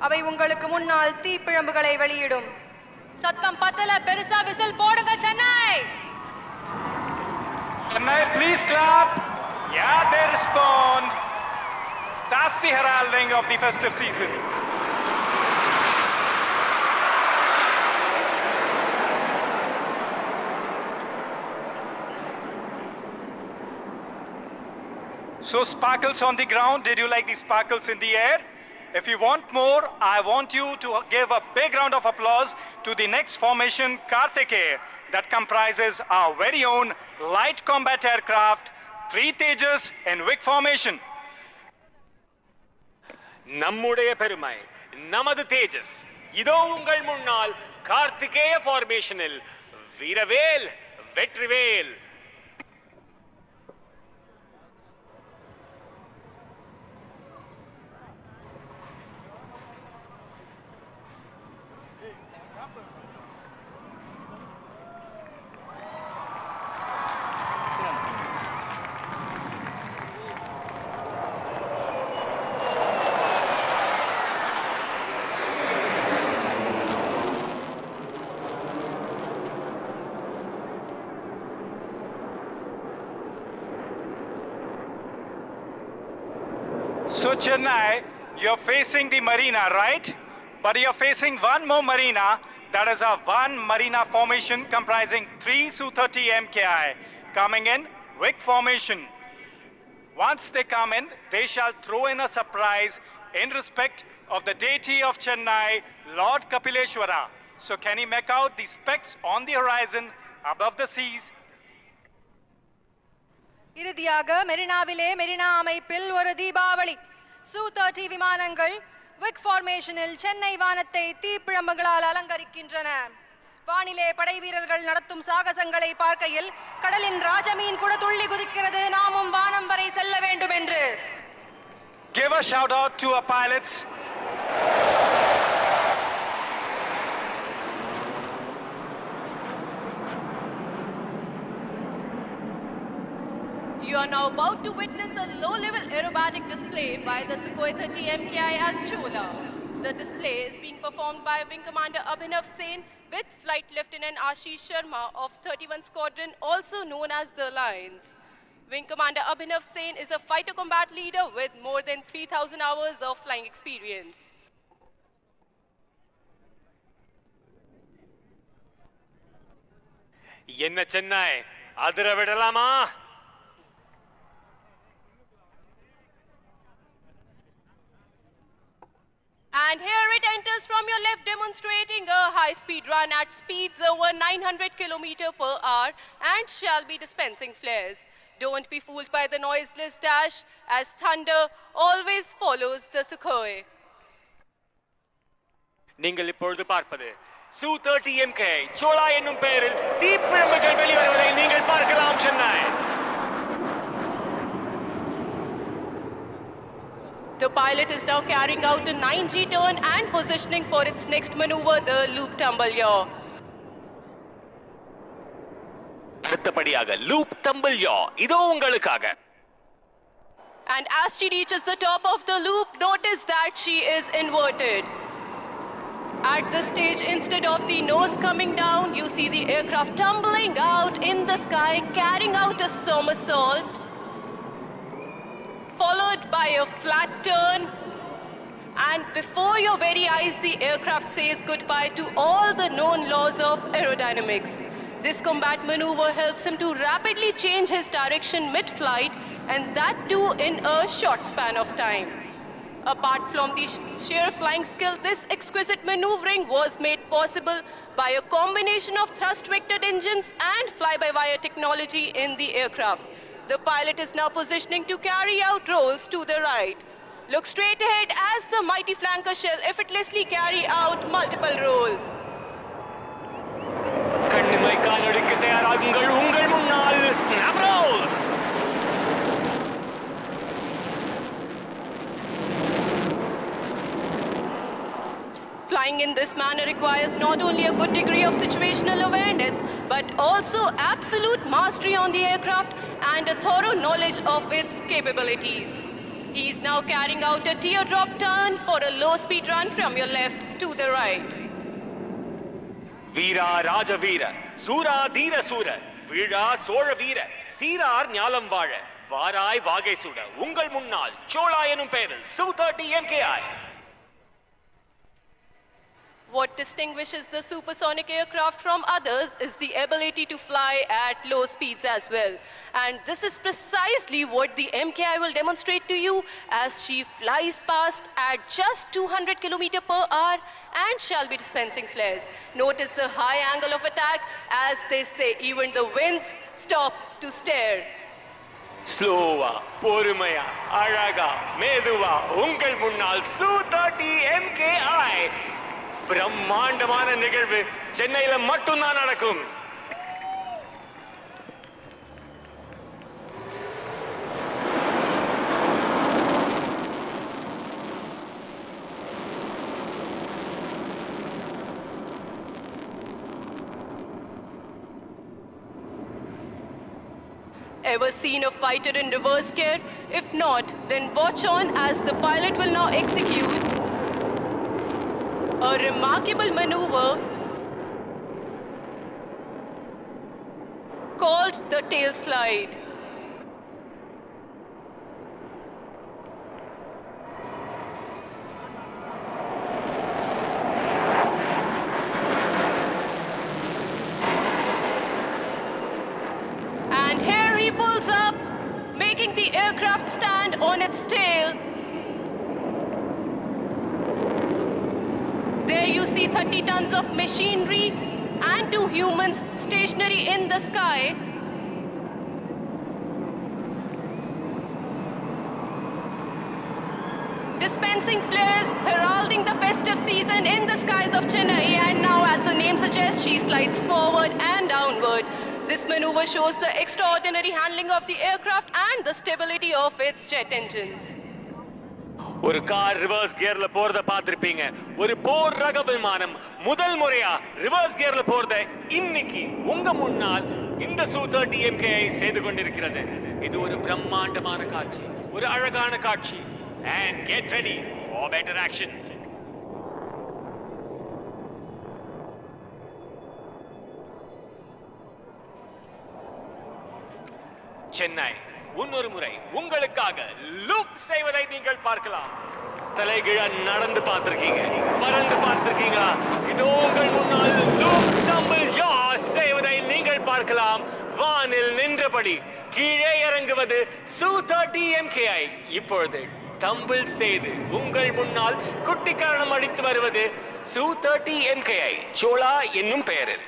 அவை உங்களுக்கு முன்னால் தீப்பிழம்புகளை வெளியிடும். சத்தம் பத்தல, பெருசா விசில் போடுங்க Chennai. Chennai, please clap. Yeah, they respond. That's the heralding of the festive season. So sparkles on the ground, did you like the sparkles in the air? If you want more, I want you to give a big round of applause to the next formation, Kartikeya, that comprises our very own light combat aircraft, 3 Tejas in Vic formation. நம்முடைய பெருமை, நமது தேஜஸ். இதோ உங்கள் முன்னால் கார்த்திகேய ஃபார்மேஷனில் வீரவேல் Vetrivel. So Chennai, you're facing the marina, right? But you're facing one more marina, that is a 1 marina formation comprising 3 Su-30MKI coming in Vic formation. Once they come in, they shall throw in a surprise in respect of the deity of Chennai, Lord Kapileshwara. So can you make out the specks on the horizon above the seas? இறுதியாக மெரினாவிலே மெரினா அமைப்பில் ஒரு Deepavali. Su-30 விமானங்கள் விக் ஃபார்மேஷனில் சென்னை வானத்தை தீப்பிழம்புகளால் அலங்கரிக்கின்றன. வானிலே படை வீரர்கள் நடத்தும் சாகசங்களை பார்க்கையில் கடலின் ராஜமீன் கூட துள்ளி குதிக்கிறது, நாமும் வானம் வரை செல்ல வேண்டும் என்று. Give a shout out to our pilots. You are now about to witness a low-level aerobatic display by the Sukhoi 30 MKI as Chola. The display is being performed by Wing Commander Abhinav Sen with Flight Lieutenant Ashish Sharma of 31 Squadron, also known as the Lions. Wing Commander Abhinav Sen is a fighter combat leader with more than 3,000 hours of flying experience. என்ன சென்னை அதிர விடலாமா? And here it enters from your left, demonstrating a high-speed run at speeds over 900 km/h and shall be dispensing flares. Don't be fooled by the noiseless dash, as thunder always follows the Sukhoi. நீங்கள் இப்பொழுது பார்ப்பது Su-30MKI Chola என்னும் பெயரில் தீப்பிழம்புகள் வெளிவருவதை நீங்கள் பார்க்கலாம் Chennai. The pilot is now carrying out a 9G turn and positioning for its next maneuver, the loop tumble yaw. அடுத்தபடியாக loop tumble யா இதோ உங்களுக்காக. And as she reaches the top of the loop, notice that she is inverted. At this stage, instead of the nose coming down, you see the aircraft tumbling out in the sky, carrying out a somersault, followed by a flat turn, and before your very eyes, the aircraft says goodbye to all the known laws of aerodynamics. This combat maneuver helps him to rapidly change his direction mid-flight, and that too in a short span of time. Apart from the sheer flying skill, this exquisite maneuvering was made possible by a combination of thrust-vectored engines and fly-by-wire technology in the aircraft. The pilot is now positioning to carry out rolls to the right. Look straight ahead as the mighty flanker shall effortlessly carry out multiple rolls. கண்ணிமை காலடிக்கு தயாராகுங்கள், உங்கள் முன்னால் snap rolls. Flying in this manner requires not only a good degree of situational awareness, but also absolute mastery on the aircraft and a thorough knowledge of its capabilities. He is now carrying out a teardrop turn for a low-speed run from your left to the right. வீரா ராஜ வீர, சூரா தீர சூர, வீழா சோழ வீர, சீரார் ஞாலம் வாழ, வாராய் வாகை சூட, உங்கள் முன்னால் சோழா எனும் பெயரில் Su-30MKI. What distinguishes the supersonic aircraft from others is the ability to fly at low speeds as well. And this is precisely what the MKI will demonstrate to you as she flies past at just 200 km/h and shall be dispensing flares. Notice the high angle of attack, as they say even the winds stop to stare. ஸ்லோவா, பொறுமையா, அழகா, மெதுவா, உங்கள் முன்னால் Su-30MKI. பிரம்மாண்டமான நிகழ்வு சென்னையில மட்டும்தான் நடக்கும். Ever seen a fighter in reverse gear? If not, then watch on as the pilot will now execute a remarkable maneuver called the tail slide. And here he pulls up, making the aircraft stand on its tail. There you see 30 tons of machinery and 2 humans stationary in the sky. Dispensing flares, heralding the festive season in the skies of Chennai, and now, as the name suggests, she slides forward and downward. This maneuver shows the extraordinary handling of the aircraft and the stability of its jet engines. ஒரு car reverse கியர்ல போறத பார்த்திருப்பீங்க. ஒரு போர் ரக விமானம் முதல் முறையா reverse கியர்ல போறத இன்னைக்கு உங்க முன்னால் இந்த Su-30MKI செய்து கொண்டிருக்கிறது. இது ஒரு பிரம்மாண்டமான காட்சி, ஒரு அழகான காட்சி. And get ready for better action. Chennai இன்னொரு முறை உங்களுக்காக லூப் செய்வதை நீங்கள் பார்க்கலாம். தலைகீழ நடந்து பார்த்திருக்கீங்க, பறந்து பார்த்திருக்கீங்களா? இதோ உங்கள் முன்னால் லூப் டம்பிள் யாஸ் செய்வதை நீங்கள் பார்க்கலாம். வானில் நின்றபடி கீழே இறங்குவது Su-30MKI. இப்பொழுது டம்பிள் செய்து உங்கள் முன்னால் குட்டிக்காரணம் அடித்து வருவது Su-30MKI சோலா என்னும் பெயரில்.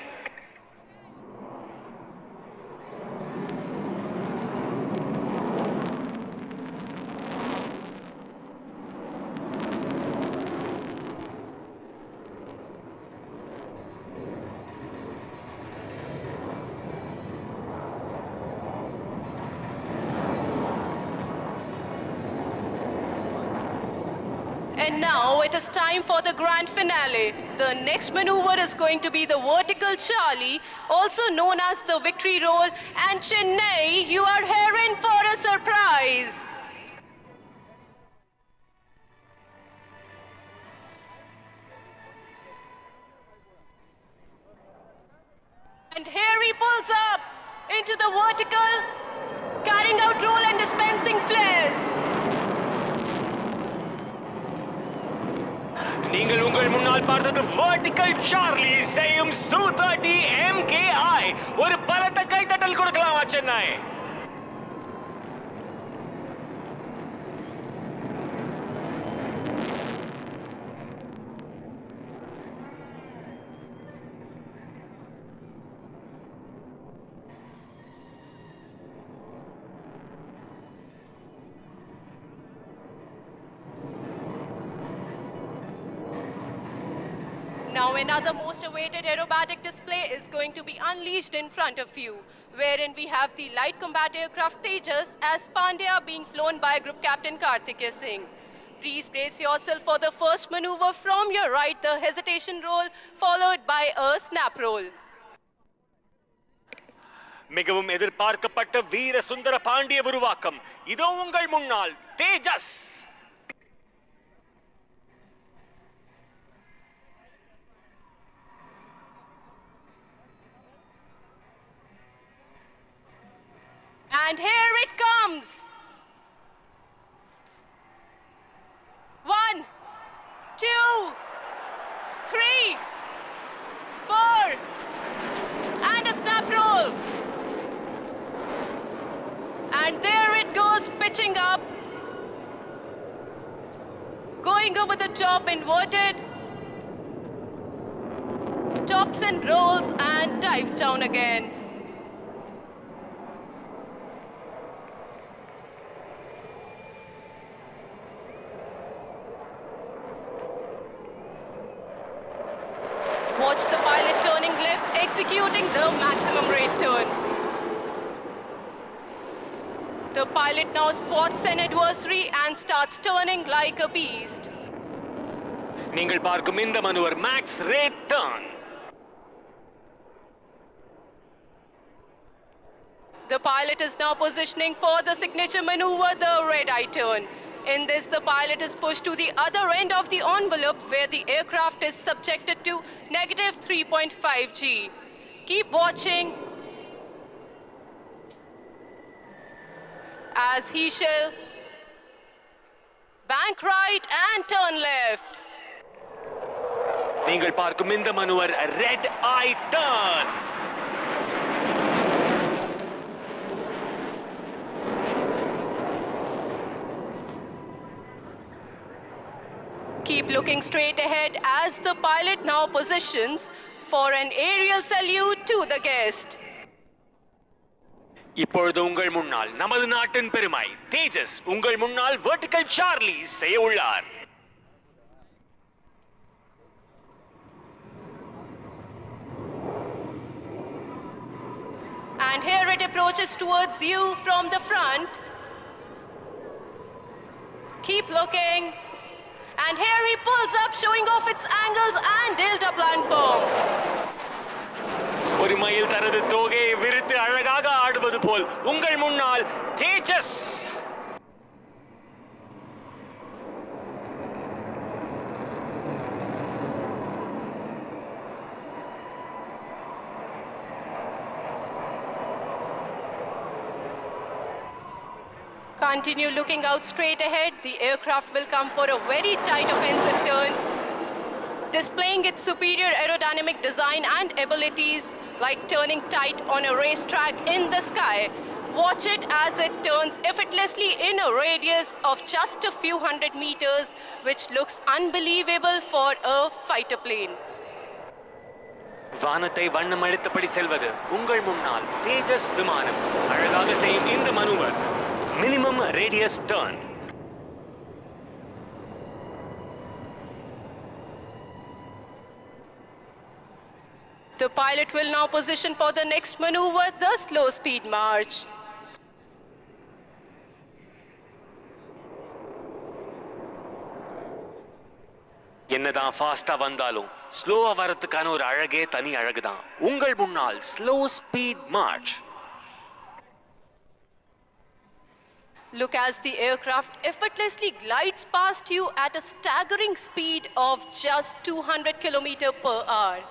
And now it is time for the grand finale. The next maneuver is going to be the vertical Charlie, also known as the victory roll. And Chennai, you are here in for a surprise. And here he pulls up into the vertical, carrying out roll and dispensing flares. நீங்கள் உங்கள் முன்னால் பார்த்தது vertical Charlie செய்யும் Su-30MKI. ஒரு பலத்த கைத்தட்டல் கொடுக்கலாமா Chennai? Now another most awaited aerobatic display is going to be unleashed in front of you, wherein we have the light combat aircraft Tejas as Pandya being flown by Group Captain Karthikeya Singh. Please brace yourself for the first maneuver from your right, the hesitation roll, followed by a snap roll. மிகவும் எதிர்பார்க்கப்பட்ட வீர சுந்தர பாண்டிய உருவாக்கம் இதோ உங்கள் முன்னால் தேஜஸ். And here it comes. 1, 2, 3, 4, and a snap roll. And there it goes, pitching up, going over the top, inverted, stops and rolls and dives down again. Watch the pilot turning left, executing the maximum rate turn. The pilot now spots an adversary and starts turning like a beast. நீங்கள் பார்க்கும் இந்த manoeuvre max rate turn. The pilot is now positioning for the signature maneuver, the red-eye turn. In this, the pilot is pushed to the other end of the envelope where the aircraft is subjected to negative 3.5 G. Keep watching as he shall bank right and turn left. நீங்கள் பார்க்கும் இந்த manoeuvre red eye turn. Keep looking straight ahead as the pilot now positions for an aerial salute to the guest. இப்பொழுது உங்கள் முன்னால் நமது நாட்டின் பெருமை தேஜஸ் உங்கள் முன்னால் வெர்டிகல் சார்லி செய்ய உள்ளார். And here it approaches towards you from the front. Keep looking. And here he pulls up, showing off its angles and delta platform. ஒரு மயில் தனது தோகையை விரித்து அழகாக ஆடுவது போல் உங்கள் முன்னால் தேஜஸ். continue looking out straight ahead, the aircraft will come for a very tight offensive turn, displaying its superior aerodynamic design and abilities like turning tight on a racetrack in the sky. Watch it as it turns effortlessly in a radius of just a few hundred meters, which looks unbelievable for a fighter plane. வானத்தை வண்ணமடித்தபடி செல்வது உங்கள் முன்னால் தேஜஸ் விமானம் அழகாக செய்யும் இந்த manoeuvre minimum radius turn. The pilot will now position for the next maneuver, the slow speed march. என்னதான் ஃபாஸ்டா வந்தாலும் ஸ்லோவா வரதுக்கான ஒரு அழகே தனி அழகுதான். உங்கள் முன்னால் slow speed March. Look as the aircraft effortlessly glides past you at a staggering speed of just 200 km/h.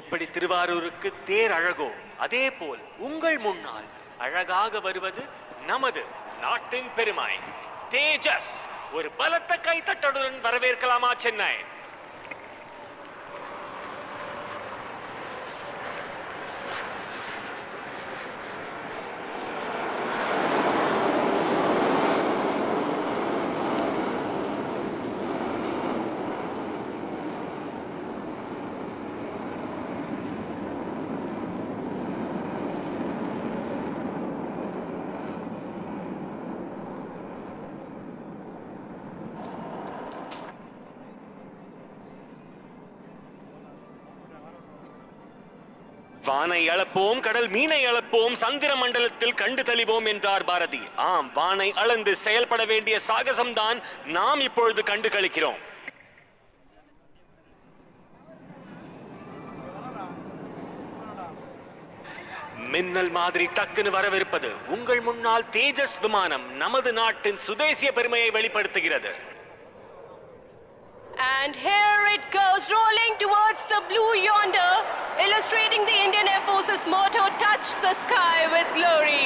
எப்படி திருவாரூருக்கு தேர் அழகோ அதே போல் உங்கள் முன்னால் அழகாக வருவது நமது நாட்டின் பெருமை தேஜஸ். ஒரு பலத்த கைத்தட்டலுடன் வரவேற்கலாமா சென்னை? வானை அளப்போம், கடல் மீனை அளப்போம், சந்திர மண்டலத்தில் கண்டு தெளிவோம் என்றார் பாரதி. ஆம், வானை அளந்து செயல்பட வேண்டிய சாகசம்தான் நாம் இப்பொழுது கண்டு களிக்கிறோம். மின்னல் மாதிரி டக்குன்னு வரவிருப்பது உங்கள் முன்னால் தேஜஸ் விமானம் நமது நாட்டின் சுதேசிய பெருமையை வெளிப்படுத்துகிறது. And here it goes, rolling towards the blue yonder, illustrating the Indian Air Force's motto, touch the sky with glory.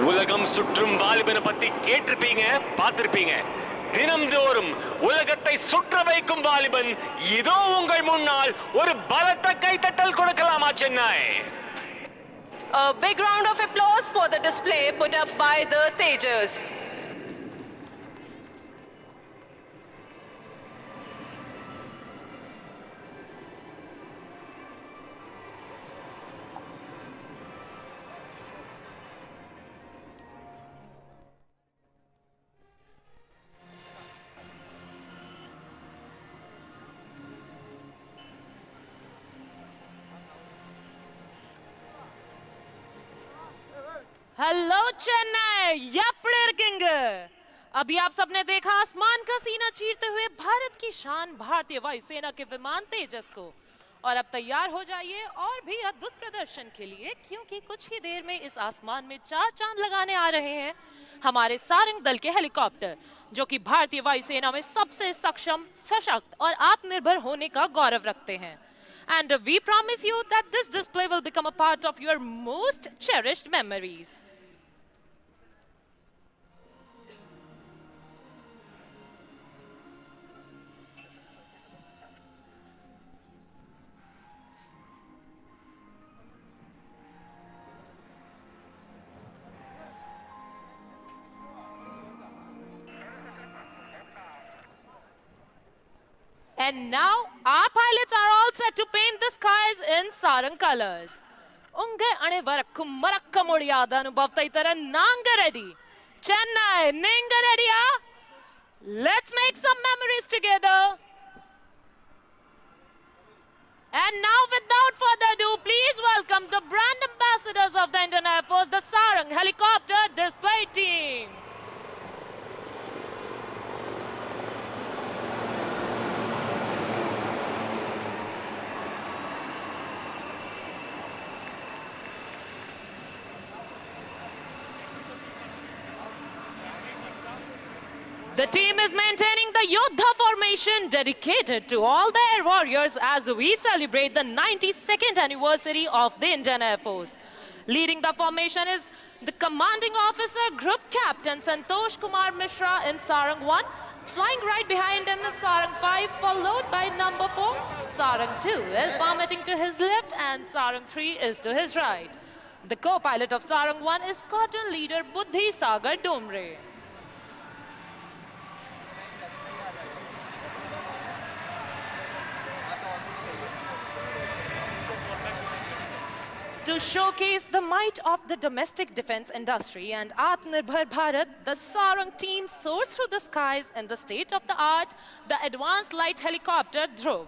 உலகம் சுற்றும் வாலிபனை பத்தி கேட்டிருப்பீங்க, பார்த்திருப்பீங்க. தினம்தோறும் உலகத்தை சுற்ற வைக்கும் வாலிபன் இதோ உங்கள் முன்னால். ஒரு பலத்த கைத்தட்டல் கொடுக்கலாமா Chennai? A big round of applause for the display put up by the Tejas. Hello Chennai, எப்படி இருக்கீங்க? अभी आप सबने देखा आसमान का सीना चीरते हुए भारत की शान भारतीय वायुसेना के विमान तेजस को। और अब तैयार हो जाइए और भी अद्भुत प्रदर्शन के लिए, क्योंकि कुछ ही देर में इस आसमान में 4 चांद लगाने आ रहे हैं हमारे सारंग दल के हेलीकॉप्टर, जो कि भारतीय वायुसेना में सबसे सक्षम, सशक्त और आत्मनिर्भर होने का गौरव रखते हैं. And we promise you that this display will become a part of your most cherished memories. And now our pilots are all set to paint the skies in Sarang colors. Unge ane varakku marakka mudiyada anubhavta itara nanga ready. Chennai, ninga ready? Let's make some memories together. And now, without further ado, please welcome the brand ambassadors of the Indian Air Force, the Sarang helicopter display team. The team is maintaining the Yodha formation dedicated to all the air warriors as we celebrate the 92nd anniversary of the Indian Air Force. Leading the formation is The commanding officer, Group Captain Santosh Kumar Mishra in Sarang 1. Flying right behind him is Sarang 5, followed by number 4. Sarang 2 is vomiting to his left and Sarang 3 is to his right. The co-pilot of Sarang 1 is Squadron Leader Buddhi Sagar Domre. To showcase the might of the domestic defense industry and Atmanirbhar Bharat, the Sarang team soars through the skies in the state-of-the-art, the advanced light helicopter Dhruv.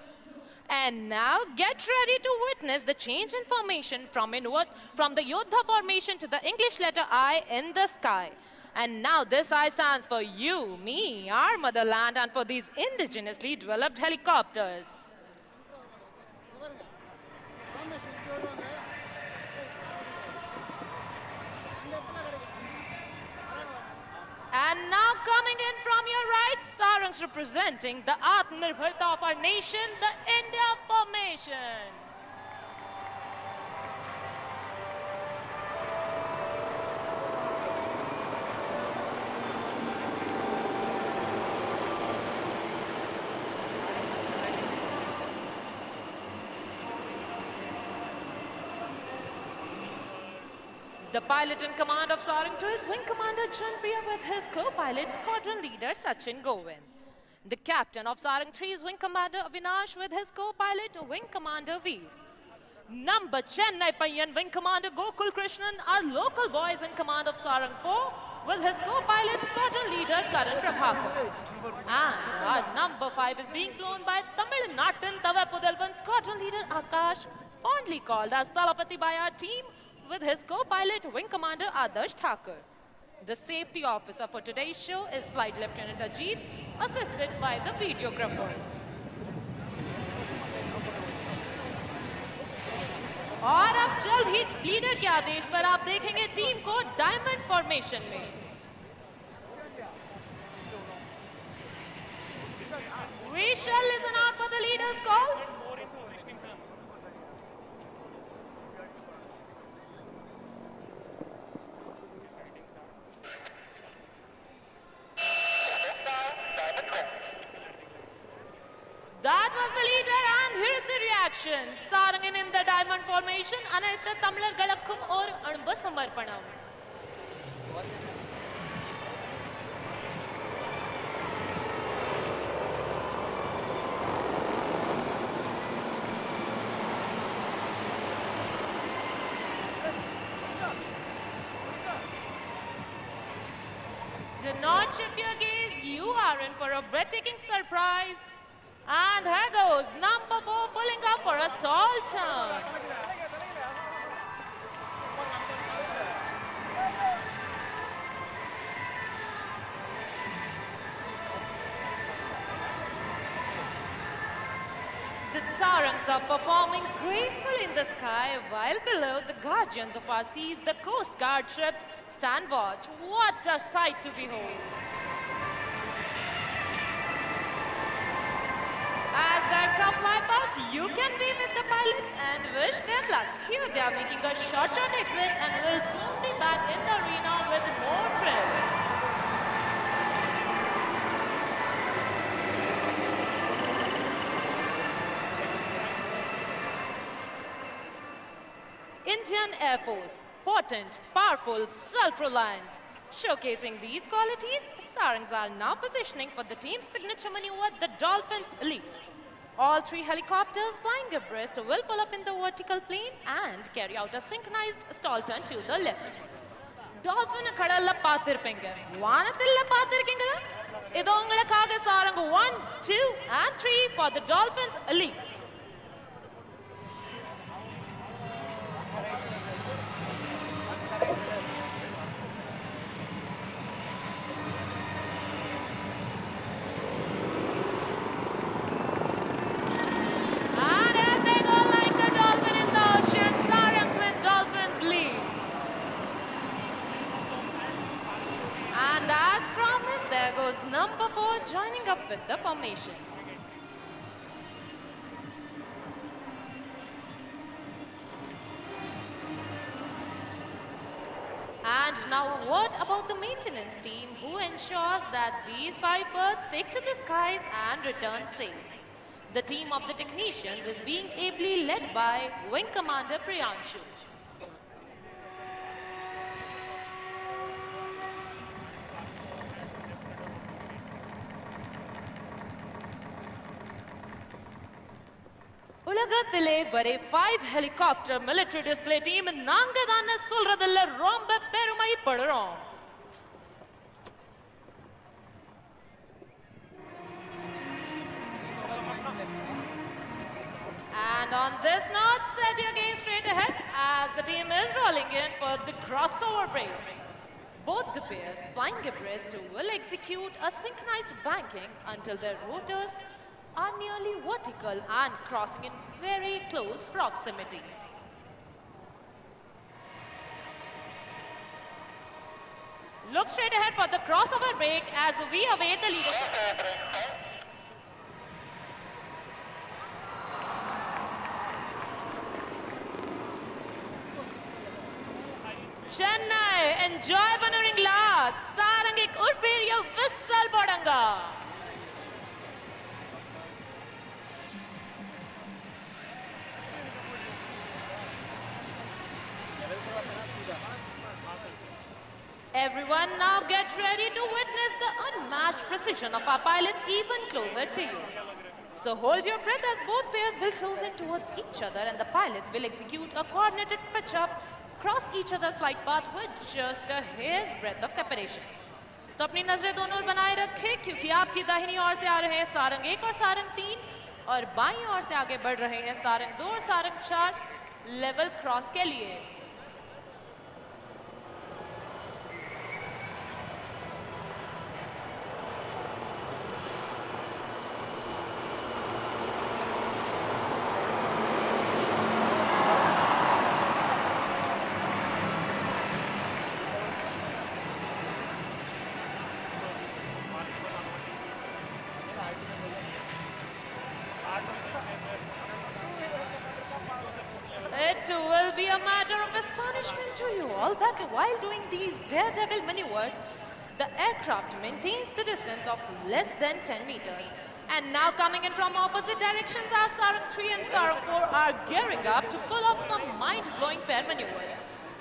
And now get ready to witness the change in formation from the Yodha formation to the English letter I in the sky. And now this I stands for you, me, our motherland, and for these indigenously developed helicopters. And now coming in from your right, Sarangs representing the Atmanirbharta of our nation, the India formation. The pilot in command of Sarang 2 is Wing Commander Chanpriya with his co-pilot Squadron Leader Sachin Govind. The captain of Sarang 3 is Wing Commander Avinash with his co-pilot Wing Commander Veer. Number Chennai Payyan Wing Commander Gokul Krishnan are local boys in command of Sarang 4 with his co-pilot Squadron Leader Karan Prabhakar. And our number 5 is being flown by Tamil Natan Tavapudalvan Squadron Leader Akash, fondly called as Talapati by our team, with his co-pilot Wing Commander Adarsh Thakur. The safety officer for today's show is Flight Lieutenant Ajit, assisted by the videographers. और अब जल्द ही leader के आदेश पर आप देखेंगे team को diamond formation में. We shall listen out for the leader's call. That was the leader and here's the reaction. Sarang in the diamond formation, Anayta Tamlar Galakkum or Anba Samarpanam. Do not shift your gaze, you are in for a breathtaking surprise. And here goes number 4 pulling up for a stall turn. The Sarangs are performing gracefully in the sky while below the guardians of our seas, the Coast Guard ships, stand watch. What a sight to behold. As the aircraft fly past, you can be with the pilots and wish them luck. Here they are making a short exit and will soon be back in the arena with more thrill. Indian Air Force, potent, powerful, self-reliant. Showcasing these qualities, Sarangs are now positioning for the team's signature maneuver, the Dolphins Leap. All 3 helicopters flying abreast will pull up in the vertical plane and carry out a synchronized stall turn to the left. Dolphin kadalla paathirpinga. Vaanathilla paathirkinga. Idu ungalakkaga Sarang 1, 2 and 3 for the Dolphins Leap. There goes number 4 joining up with the formation. now a word about the maintenance team who ensures that these 5 birds take to the skies and return safe. The team of the technicians is being ably led by Wing Commander Priyanshu. உலகத்திலே வரை 5 helicopter military display team நாங்க தானே சொல்றதுல ரொம்ப பெருமைப்படுறோம். And on this note, set your gaze straight ahead as the team is rolling in for the crossover break. Both the pairs flying abreast will execute a synchronized banking until their rotors are nearly vertical and crossing in very close proximity. Look straight ahead for the crossover break as we await the leadership. Chennai, enjoy Banaring glass. Sarang ek urperiya whistle bodanga. Everyone now get ready to witness the unmatched precision of our pilots even closer to you. So hold your breath as both pairs will close in towards each other and the pilots will execute a coordinated pitch up, cross each other's flight path with just a hair's breadth of separation. तो अपनी नजरें दोनों ओर बनाए रखें क्योंकि आपकी दाहिनी ओर से आ रहे हैं सारंग 1 और सारंग 3 और बाईं ओर से आगे बढ़ रहे हैं सारंग 2 और सारंग 4 लेवल क्रॉस के लिए. It will be a matter of astonishment to you all that while doing these daredevil maneuvers, the aircraft maintains the distance of less than 10 meters. And now coming in from opposite directions as Sarang 3 and Sarang 4 are gearing up to pull off some mind-blowing pair maneuvers.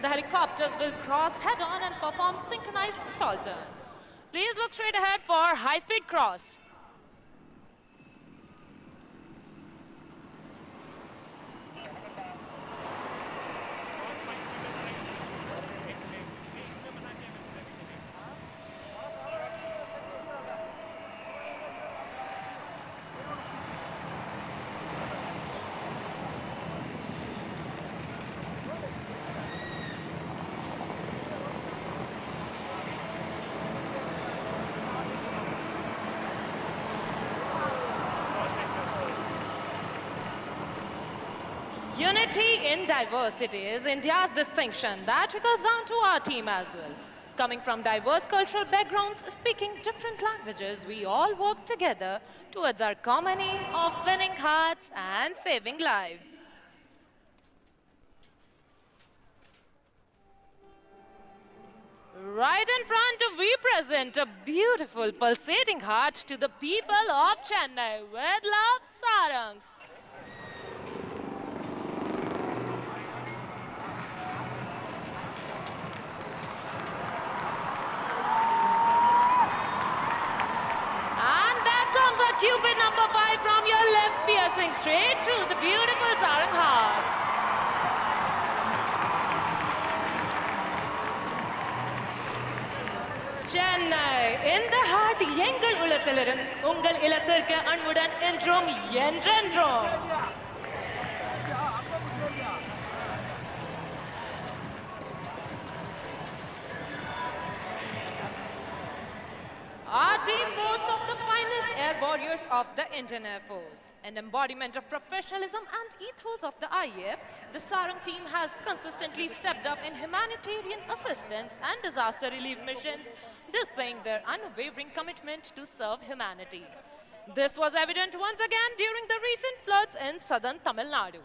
The helicopters will cross head-on and perform synchronized stall turn. Please look straight ahead for high-speed cross. Unity in diversity is India's distinction. That trickles down to our team as well. Coming from diverse cultural backgrounds, speaking different languages, we all work together towards our common aim of winning hearts and saving lives. Right in front, we present a beautiful pulsating heart to the people of Chennai. With love, Sarangs. Cupid number 5 from your left, piercing straight through the beautiful Sarang heart. Chennai, in the heart, எங்கள் உலகத்திலிருந்து உங்கள் இல்லத்திற்கு அன்புடன் என்றும் என்றென்றும். Our team boasts of the finest air warriors of the Indian Air Force. An embodiment of professionalism and ethos of the IAF, the Sarang team has consistently stepped up in humanitarian assistance and disaster relief missions, displaying their unwavering commitment to serve humanity. This was evident once again during the recent floods in southern Tamil Nadu.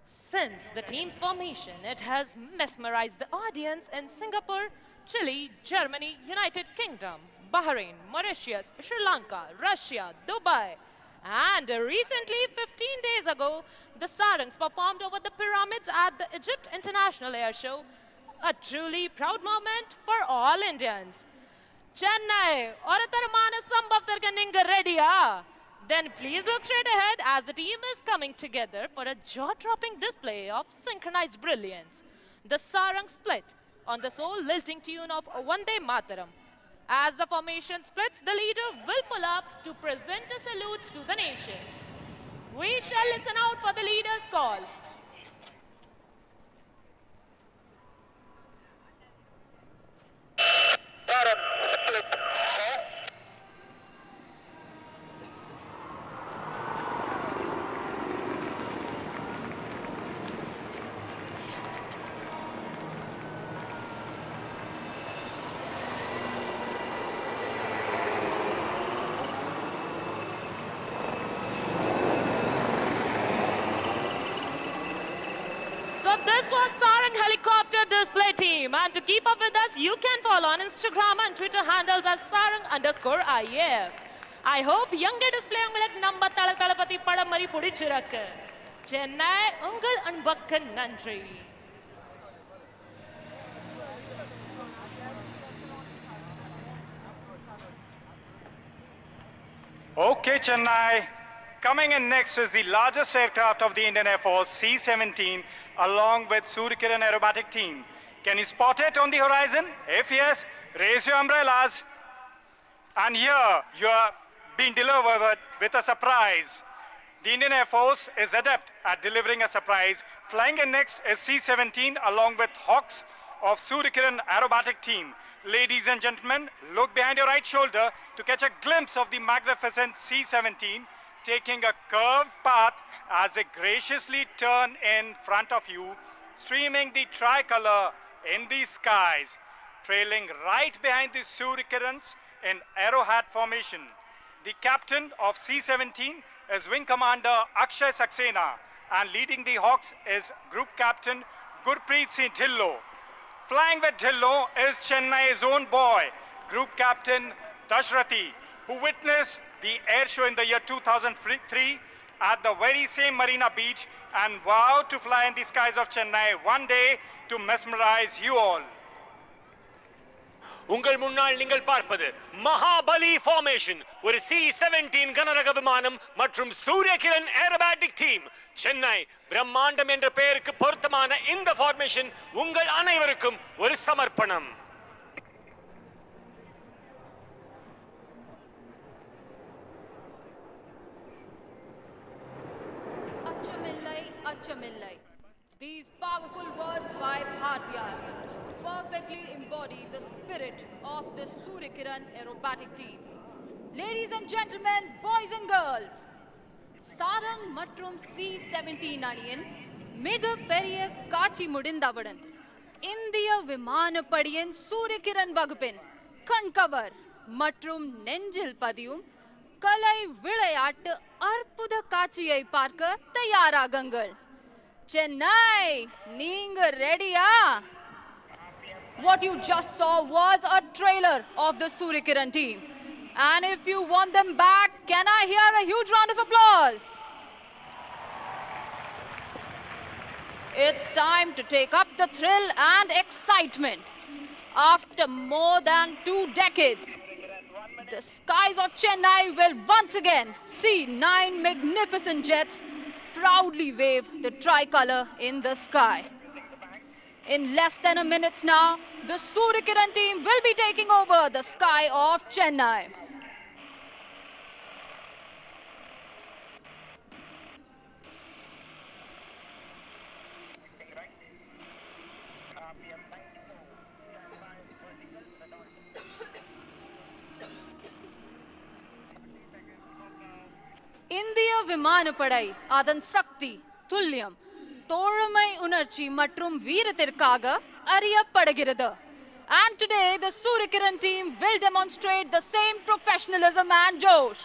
Since the team's formation, it has mesmerized the audience in Singapore, Chile, Germany, United Kingdom, Bahrain, Mauritius, Sri Lanka, Russia, Dubai, and recently, 15 days ago, the Sarangs performed over the pyramids at the Egypt International Air Show, a truly proud moment for all Indians. Chennai, Oratarmana Sambhavtarga ninga ready-a? Then please look straight ahead as the team is coming together for a jaw-dropping display of synchronized brilliance. The Sarang split on the soul-lilting tune of Vande Mataram. As the formation splits, the leader will pull up to present a salute to the nation. We shall listen out for the leader's call. So this was Sarang Helicopter Display Team, and to keep up with us, you can follow on Instagram and Twitter handles as Sarang_IF. I hope young display உங்களுக்கு நம்ம தளபதி படம் மாதிரி பிடிச்சிருக்கு. சென்னை உங்கள் அன்புக்கு நன்றி. Okay, Chennai. Coming in next is the largest aircraft of the Indian Air Force, C-17, along with Surya Kiran aerobatic team. Can you spot it on the horizon? If yes, raise your umbrellas. And here, you are being delivered with a surprise. The Indian Air Force is adept at delivering a surprise. Flying in next is C-17 along with Hawks of Surya Kiran aerobatic team. Ladies and gentlemen, look behind your right shoulder to catch a glimpse of the magnificent C-17 taking a curved path as they graciously turn in front of you, streaming the tricolor in the skies, trailing right behind the Surya Kirans in arrowhead formation. The captain of C-17 is Wing Commander Akshay Saxena, and leading the Hawks is Group Captain Gurpreet Singh Dhillon. Flying with Dhillon is Chennai's own boy, Group Captain Dashrathi, who witnessed the air show in the year 2003 at the very same Marina Beach and vowed to fly in the skies of Chennai one day to mesmerize you all. உங்கள் முன்னால் நீங்கள் பார்ப்பது Mahabali formation, ஒரு C-17 கனரக விமானம் மற்றும் சூரிய Kiran aerobatic team. Chennai பிரம்மாண்டம் என்ற பெயருக்கு பொருத்தமான இந்த ஃபார்மேஷன் உங்கள் அனைவருக்கும் ஒரு சமர்ப்பணம். Achamillai. These powerful words by Bhartiyar perfectly embody the spirit of the Surya Kiran aerobatic team. Ladies and gentlemen, boys and girls, Sarang மற்றும் C-17 அணியின் மிக பெரிய காட்சி முடிந்தவுடன் இந்திய விமானப்படையின் சூரிய கிரண் வகுப்பின் கண்கவர் மற்றும் நெஞ்சில் பதியும் கலை விளையாட்டு அற்புத காட்சியை பார்க்க தயாராகுங்கள். சென்னை, நீங்க ரெடியா? What you just saw was a trailer of the Surya Kiran team. And if you want them back, can I hear a huge round of applause? It's time to take up the thrill and excitement. After more than 2 decades, the skies of Chennai will once again see 9 magnificent jets proudly wave the tricolor in the sky. In less than a minute now, the Surya Kiran team will be taking over the sky of Chennai. இந்திய விமானப்படை அதன் சக்தி, துல்லியம், தோழமை உணர்ச்சி மற்றும் வீரத்திற்காக அறியப்படுகிறது. And today the Surya Kiran team will demonstrate the same professionalism and josh.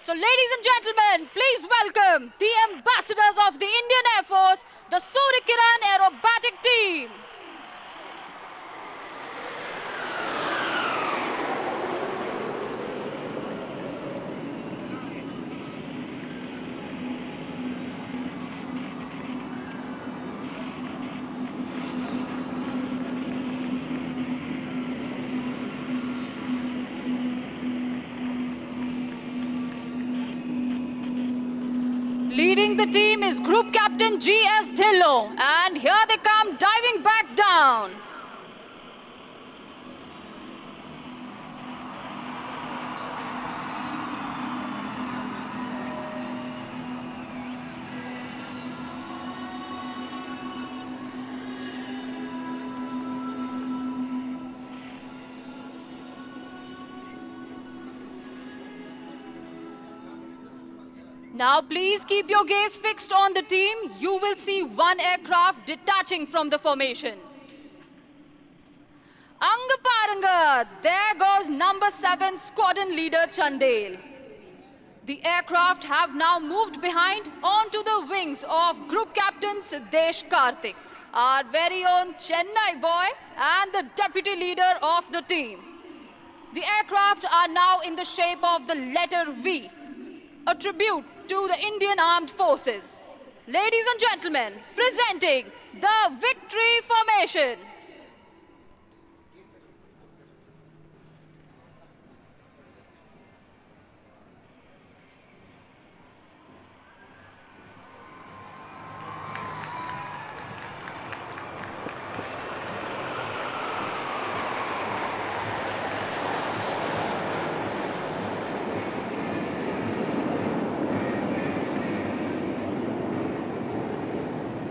So ladies and gentlemen, please welcome the ambassadors of the Indian Air Force, the Surya Kiran aerobatic team. Leading the team is Group Captain G.S. Dhillon, and here they come diving back down. Now please keep your gaze fixed on the team. You will see one aircraft detaching from the formation. Anga Paranga, there goes number 7 squadron leader Chandel. The aircraft have now moved behind onto the wings of Group Captain Siddesh Karthik, our very own Chennai boy and the deputy leader of the team. The aircraft are now in the shape of the letter V, a tribute to the Indian Armed Forces. Ladies and gentlemen, presenting the Victory Formation.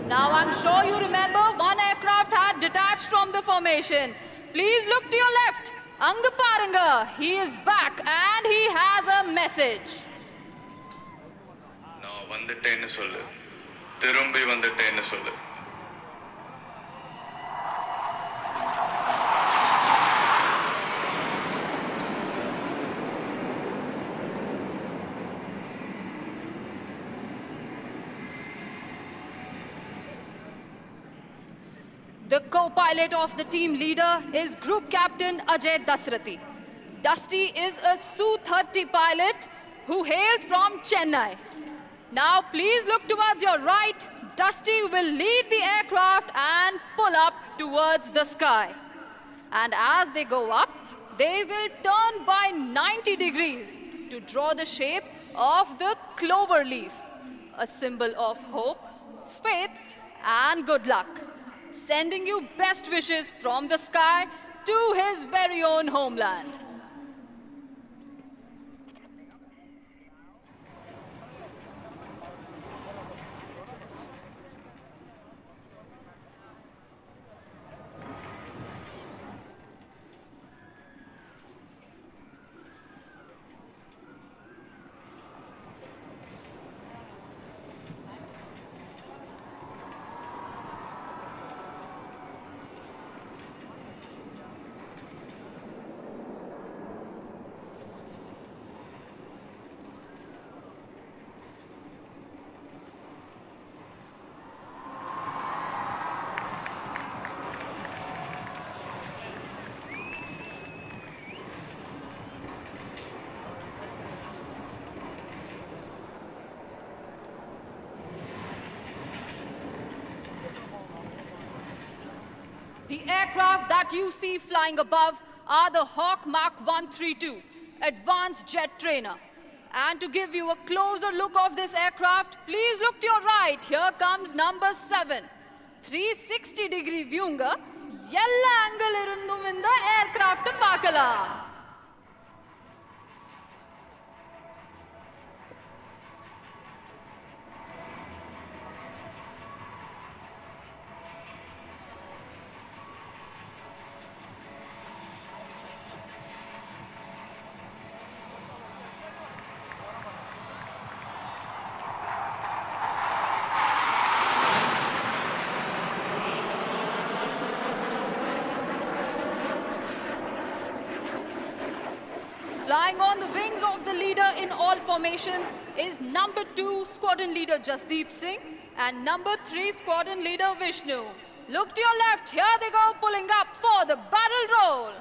Now I'm sure you remember one aircraft had detached from the formation. Please look to your left. Anga Paranga, he is back and he has a message. நான் வந்துட்டேன்னு சொல்லு. திரும்பி வந்துட்டேன்னு சொல்லு. The co-pilot of the team leader is Group Captain Ajay Dasrathi. Dusty is a Su-30 pilot who hails from Chennai. Now please look towards your right. Dusty will lead the aircraft and pull up towards the sky. And as they go up, they will turn by 90 degrees to draw the shape of the clover leaf, a symbol of hope, faith, and good luck, sending you best wishes from the sky to his very own homeland. The aircraft that you see flying above are the Hawk Mark 132 Advanced Jet Trainer. And to give you a closer look of this aircraft, please look to your right. Here comes number 7. 360-degree viewங்க எல்லா angle இருந்தும் இந்த aircraft பார்க்கலாம். Flying on the wings of the leader in all formations is number 2 squadron leader Jasdeep Singh and number 3 squadron leader Vishnu. Look to your left, here they go, pulling up for the barrel roll.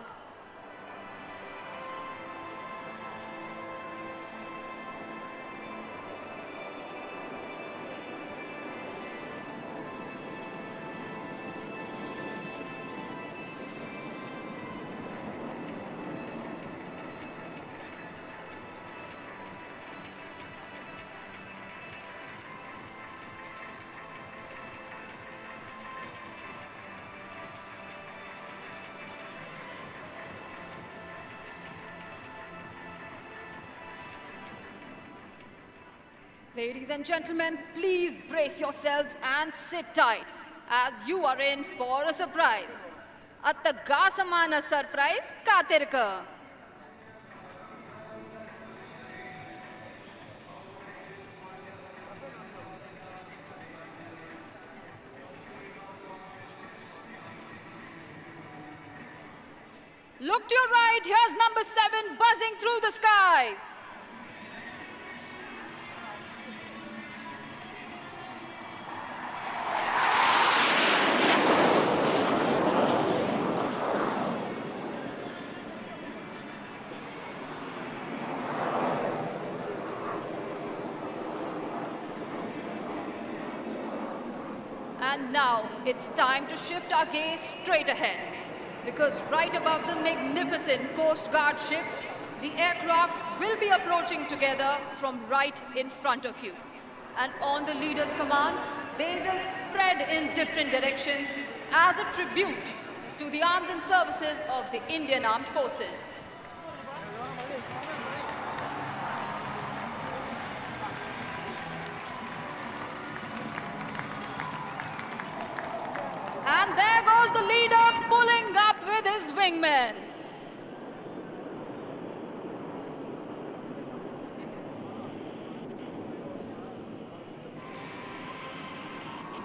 Ladies and gentlemen, please brace yourselves and sit tight as you are in for a surprise. Attagasamana surprise katirka. Look to your right, here's number 7 buzzing through the skies. And now it's time to shift our gaze straight ahead, because right above the magnificent Coast Guard ship, the aircraft will be approaching together from right in front of you. And on the leader's command, they will spread in different directions as a tribute to the arms and services of the Indian Armed Forces. And there goes the leader pulling up with his wingmen.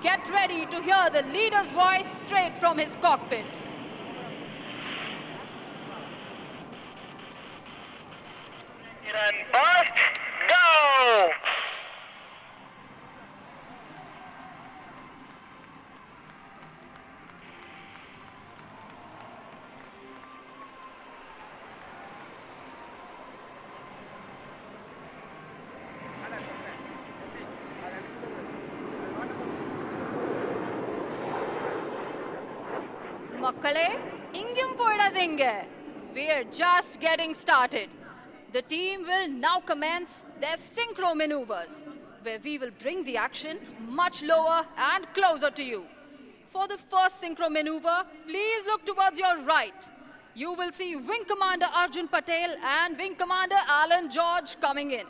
Get ready to hear the leader's voice straight from his cockpit. And bust, go! Makkale, ingum podadinga. We're just getting started. The team will now commence their synchro maneuvers, where we will bring the action much lower and closer to you. For the first synchro maneuver, please look towards your right. You will see Wing Commander Arjun Patel and Wing Commander Alan George coming in.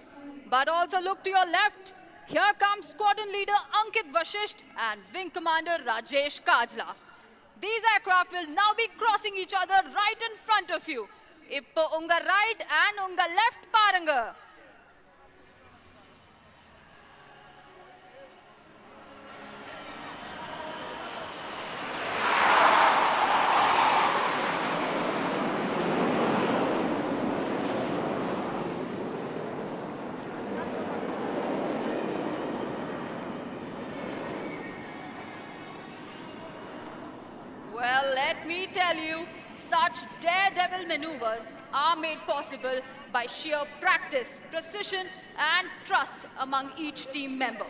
But also look to your left. Here comes Squadron Leader Ankit Vashisht and Wing Commander Rajesh Kajla. These aircraft will now be crossing each other right in front of you. Ippo unga right and unga left paranga. Well, let me tell you, such daredevil maneuvers are made possible by sheer practice, precision, and trust among each team member.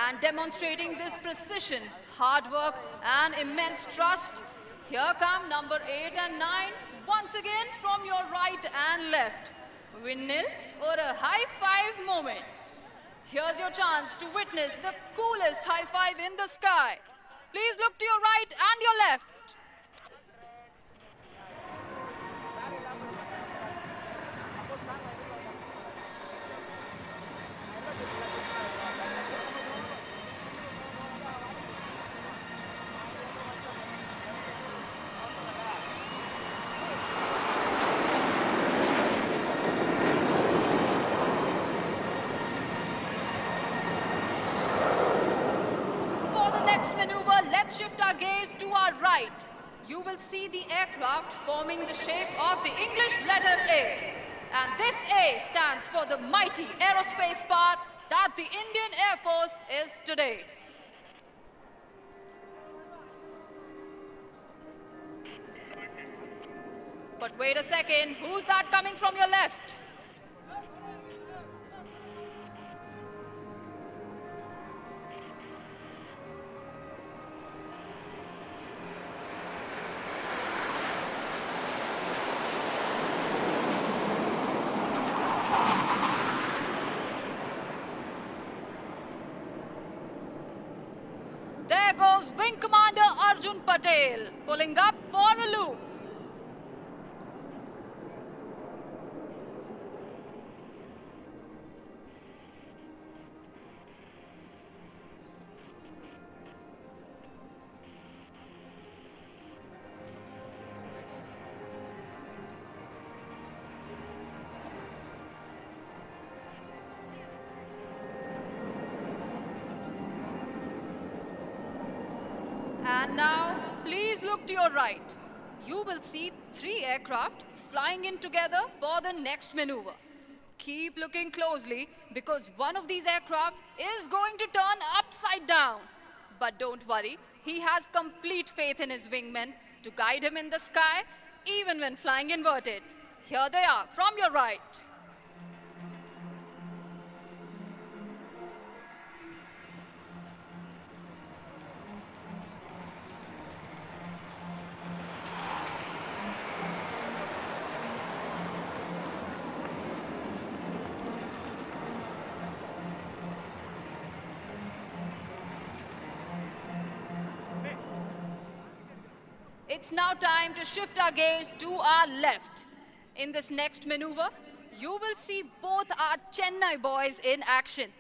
And demonstrating this precision, hard work, and immense trust, here come number 8 and 9, once again from your right and left. Win-nil or a high-five moment. Here's your chance to witness the coolest high-five in the sky. Please look to your right and your left. Maneuver, let's shift our gaze to our right. You will see the aircraft forming the shape of the English letter A. And this A stands for the mighty aerospace power that the Indian Air Force is today. But wait a second, who's that coming from your left? There goes Wing Commander Arjun Patel, pulling up for a loop. And now, please look to your right. You will see 3 aircraft flying in together for the next maneuver. Keep looking closely because one of these aircraft is going to turn upside down. But don't worry, he has complete faith in his wingmen to guide him in the sky, even when flying inverted. Here they are, from your right. It's now time to shift our gaze to our left. In this next maneuver, you will see both our Chennai boys in action.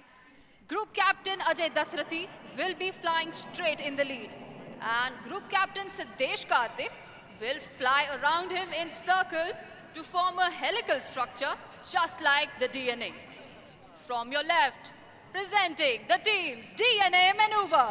Group Captain Ajay Dasrathi will be flying straight in the lead, and Group Captain Siddesh Karthik will fly around him in circles to form a helical structure just like the DNA. From your left, presenting the team's DNA maneuver.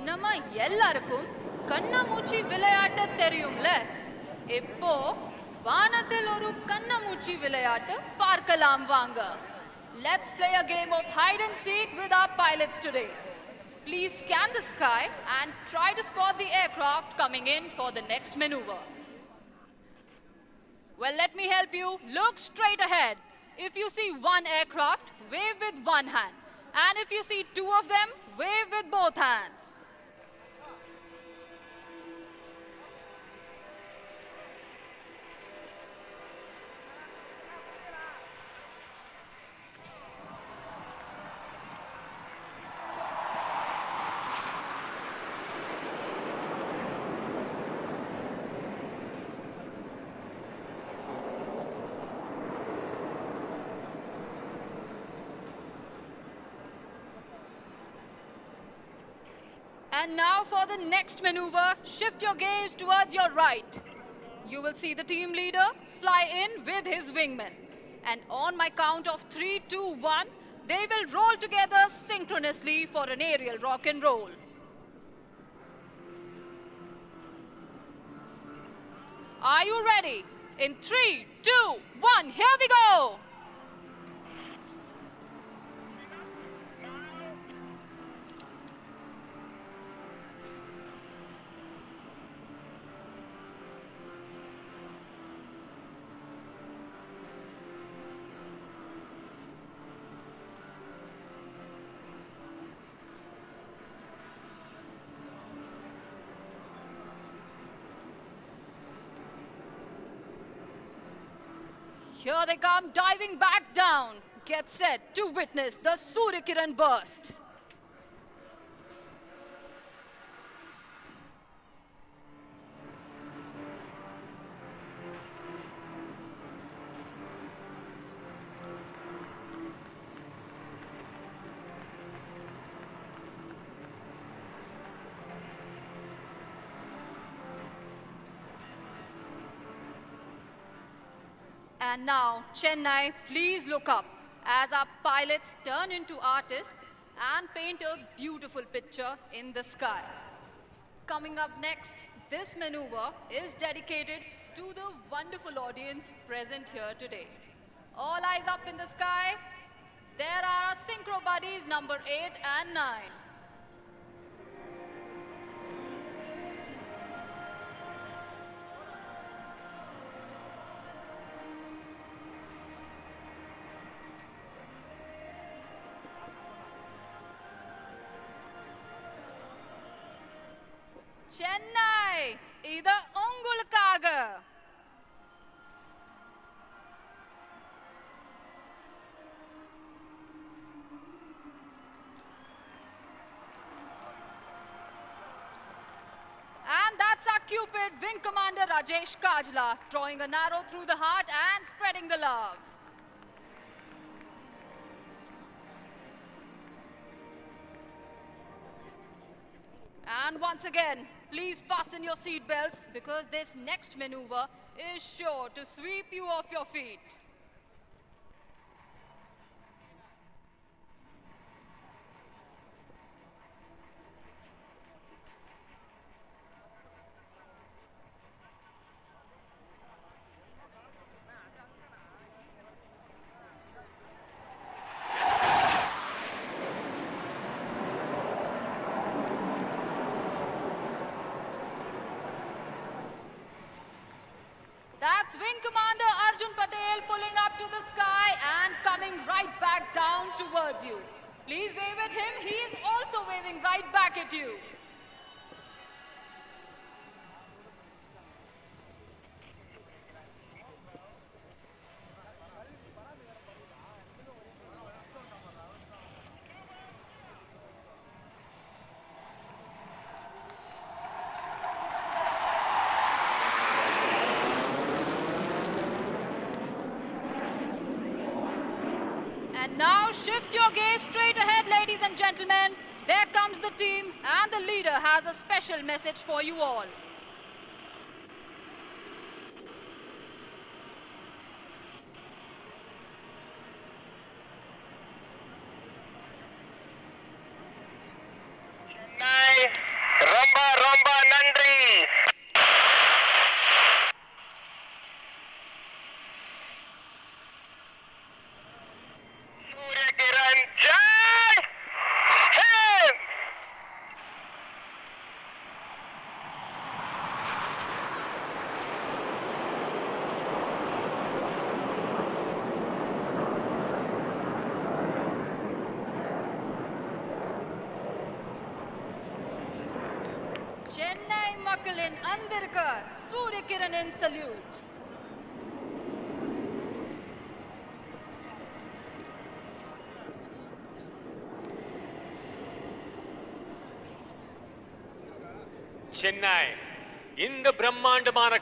நம்ம எல்லாருக்கும் கண்ணாமூச்சி விளையாட்டு தெரியும்ல. இப்போ வானத்தில் ஒரு கண்ணாமூச்சி விளையாட்டு பார்க்கலாம் வாங்க. Let's play a game of hide and seek with our pilots today. Please scan the sky and try to spot the aircraft coming in for the next maneuver. Well, let me help you. Look straight ahead. If you see one aircraft, wave with one hand. And if you see 2 of them, wave with both hands. And now for the next maneuver, shift your gaze towards your right. You will see the team leader fly in with his wingmen. And on my count of 3, 2, 1, they will roll together synchronously for an aerial rock and roll. Are you ready? In 3, 2, 1, here we go! Here they come, diving back down. Get set to witness the Surya Kiran burst. And now, Chennai, please look up as our pilots turn into artists and paint a beautiful picture in the sky. Coming up next, this maneuver is dedicated to the wonderful audience present here today. All eyes up in the sky. There are our synchro buddies number 8 and 9. Chennai, இது உங்களுக்காக. And that's our Cupid Wing Commander Rajesh Kajla, drawing an arrow through the heart and spreading the love. And once again, please fasten your seat belts because this next maneuver is sure to sweep you off your feet. That's Wing Commander Arjun Patel pulling up to the sky and coming right back down towards you. Please wave at him. He is also waving right back at you. And now shift your gaze straight ahead, ladies and gentlemen. There comes the team, and the leader has a special message for you all. Chennai, romba romba nandri. Surya Kiran, Jai Hind! Chennai Makkalin Andirka, Surya Kiran in salute. Chennai இந்த பிரம்மாண்டமான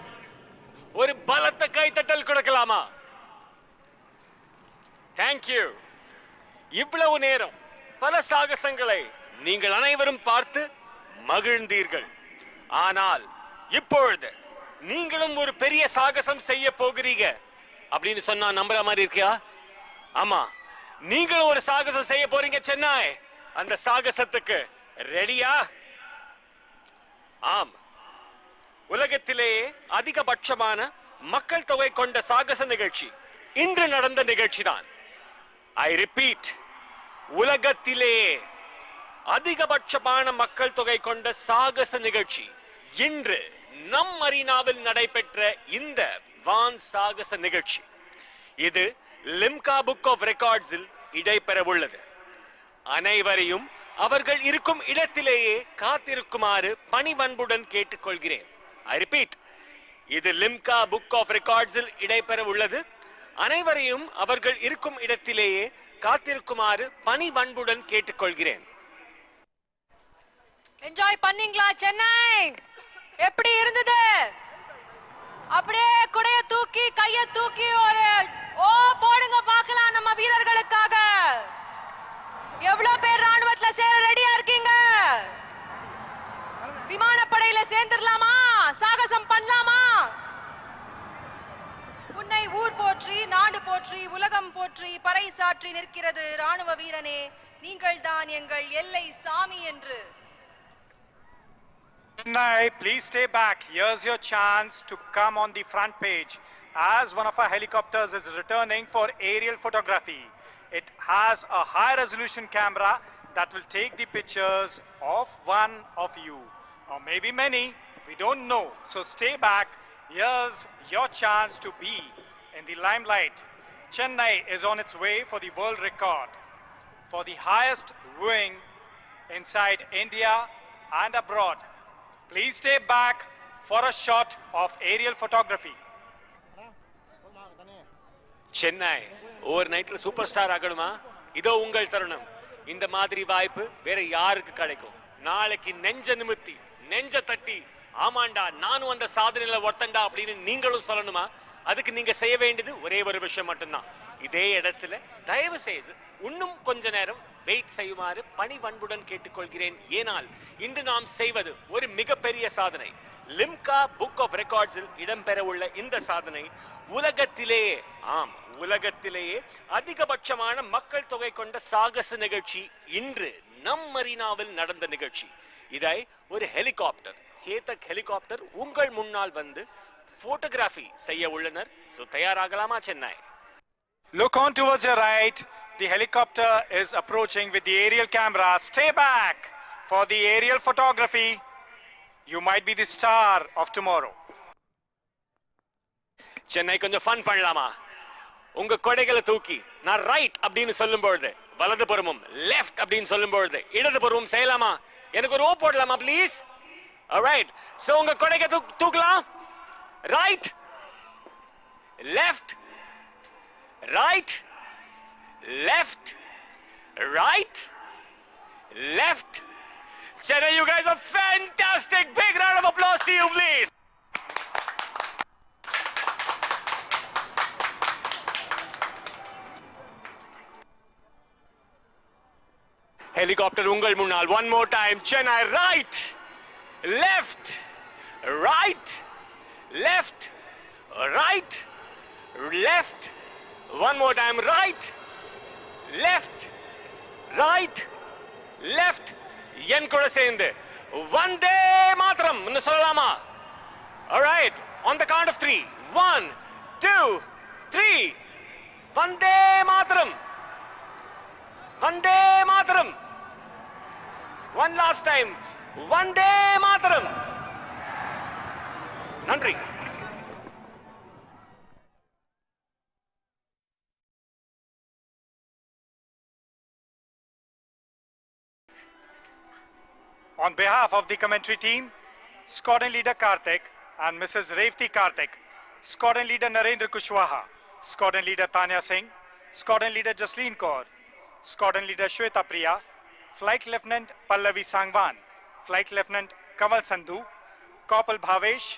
ஒரு பலத்த கைத்தட்டல் கொடுக்கலாமா? Thank you. இவ்வளவு நேரம் பல சாகசங்களை நீங்கள் அனைவரும் பார்த்து மகிழ்ந்தீர்கள். ஆனால் இப்பொழுது நீங்களும் ஒரு பெரிய சாகசம் செய்ய போகிறீங்க அப்படின்னு சொன்னா நம்புற மாதிரி இருக்கியா? ஆமா, நீங்களும் ஒரு சாகசம் செய்ய போறீங்க சென்னை. அந்த சாகசத்துக்கு ரெடியா? ஆம், உலகத்திலேயே அதிகபட்சமான மக்கள் தொகை கொண்ட சாகச நிகழ்ச்சி இன்று நடந்த நிகழ்ச்சி தான். ஐ ரிப்பீட், உலகத்திலேயே அதிகபட்சமான மக்கள் தொகை கொண்ட சாகச நிகழ்ச்சி இன்று நம் மரீனாவில் நடைபெற்ற இந்த வான் சாகச நிகழ்ச்சி. இது லிம்கா புக் ஆஃப் ரெக்கார்ட்ஸில் இடம்பெற உள்ளது. அனைவரையும் அவர்கள் இருக்கும் இடத்திலேயே காத்திருக்குமாறு பணிவன்புடன் கேட்டுக்கொள்கிறேன். ஐ ரிப்பீட், இது லிம்கா புக் ஆஃப் ரெக்கார்ட்ஸில் இடம்பெற உள்ளது. அனைவரையும் அவர்கள் இருக்கும் இடத்திலேயே காத்திருக்குமாறு பணிவன்புடன் கேட்டுக்கொள்கிறேன். என்ஜாய் பண்ணீங்களா சென்னை? எப்படி இருந்தது? அப்படியே குடைய தூக்கி கைய தூக்கி ஒரு ஓ போடுங்க பார்க்கலாம் நம்ம வீரர்களுக்காக. எவ்வளவு பேர் ராணுவத்துல சேர ரெடியா இருக்கீங்க? விமானப்படையில சேர்ந்துடலாமா? சாகசம் பண்ணலாமா? ஊர் போற்றி நாடு போற்றி உலகம் போற்றி பறை சாற்றி நிற்கிறது ராணுவ வீரனே நீங்கள் தான் எங்கள் எல்லை சாமி என்று. Chennai, please stay back. Here's your chance to come on the front page as one of our helicopters is returning for aerial photography. It has a high resolution camera that will take the pictures of one of you or maybe many, we don't know. So stay back. Here's your chance to be in the limelight. Chennai is on its way for the world record for the highest viewing inside India and abroad. Please stay back for a shot of aerial photography. Chennai over நைட்ல super star ஆகணுமா? இதோ உங்கள் தருணம். இந்த மாதிரி வாய்ப்பு வேற யாருக்கு கிடைக்கும்? நாளைக்கு நெஞ்ச நிமித்தி நெஞ்ச தட்டி ஆமாண்டா நானும் அந்த சாதனையில ஒருத்தண்டா அப்படின்னு நீங்களும் சொல்லணுமா? அதுக்கு நீங்க செய்ய வேண்டியது ஒரே ஒரு விஷயம் மட்டும்தான். இதே இடத்துல தயவு செய்து இன்னும் கொஞ்ச நேரம் வெயிட் செய்யுமாறு பணிவன்புடன் கேட்டுக்கொள்கிறேன். ஏனால் இன்று நாம் செய்வது ஒரு மிகப்பெரிய சாதனை. லிம்கா புக் ஆஃப் ரெக்கார்ட்ஸில் இடம்பெற உள்ள இந்த சாதனை உலகத்திலேயே உலகத்திலேயே அதிகபட்சமான மக்கள் தொகை கொண்ட சாகச நிகழ்ச்சி இன்று நம் மரீனாவில் நடந்த நிகழ்ச்சி. இதை ஒரு ஹெலிகாப்டர் சேதக் ஹெலிகாப்டர் உங்கள் முன்னால் வந்து போட்டோகிராஃபி செய்ய உள்ளனர். சோ தயாராகலாமா Chennai? Look on towards your right. The helicopter is approaching with the aerial camera. Stay back for the aerial photography. You might be the star of tomorrow. Chennai கொஞ்சம் ஃபன் பண்ணலாமா? உங்க கொடைகளை தூக்கி நான் ரைட் அப்படின்னு சொல்லும் பொழுது வலதுபுறமும் லெஃப்ட் அப்படின்னு சொல்லும் பொழுது இடதுபுறமும் செய்யலாமா? எனக்கு ஒரு ஓ போடலாமா ப்ளீஸ்? ஆல்ரைட். சோ உங்க கொடைகளை தூக்கலாம். Right left right, left, right, left. Chennai, you guys are fantastic. Big round of applause to you, please. Helicopter ungal munnal. One more time. Chennai, right, left, right, left, right, left. One more time. Right, left, right, left. என் கூட சேர்ந்து வந்தே மாத்திரம் ன்னு சொல்லலாமா? All right, on the count of 3. 1, 2, 3. வந்தே மாத்திரம். வந்தே மாத்திரம். One last time. வந்தே மாத்திரம். நன்றி. On behalf of the commentary team, Squadron Leader Karthik and Mrs. Revati Karthik, Squadron Leader Narendra Kushwaha, Squadron Leader Tanya Singh, Squadron Leader Jasleen Kaur, Squadron Leader Shweta Priya, Flight Lieutenant Pallavi Sangwan, Flight Lieutenant Kamal Sandhu, Corporal Bhavesh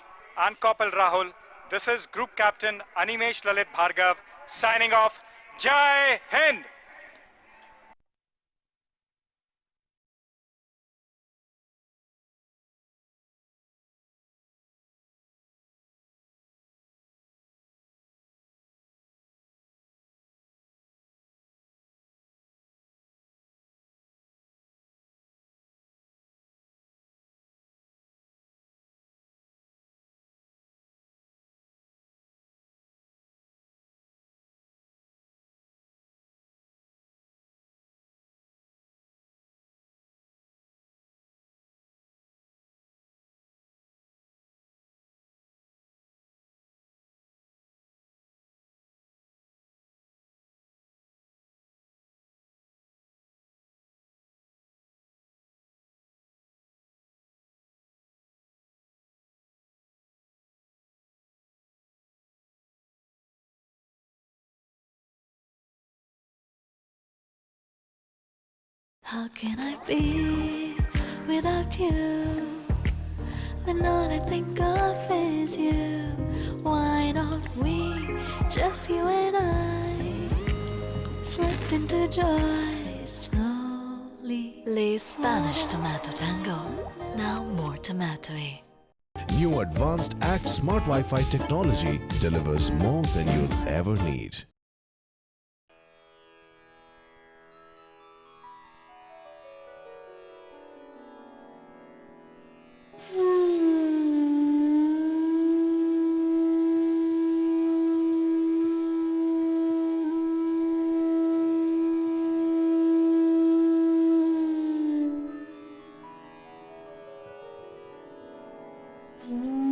and Corporal Rahul. This is Group Captain Animesh Lalit Bhargav signing off. Jai Hind! How can I be without you when all I think of is you? Why don't we, just you and I, slip into joy slowly? Lay Spanish tomato tango, now more tomato-y. New advanced ACT Smart Wi-Fi technology delivers more than you'll ever need. Mm-hmm.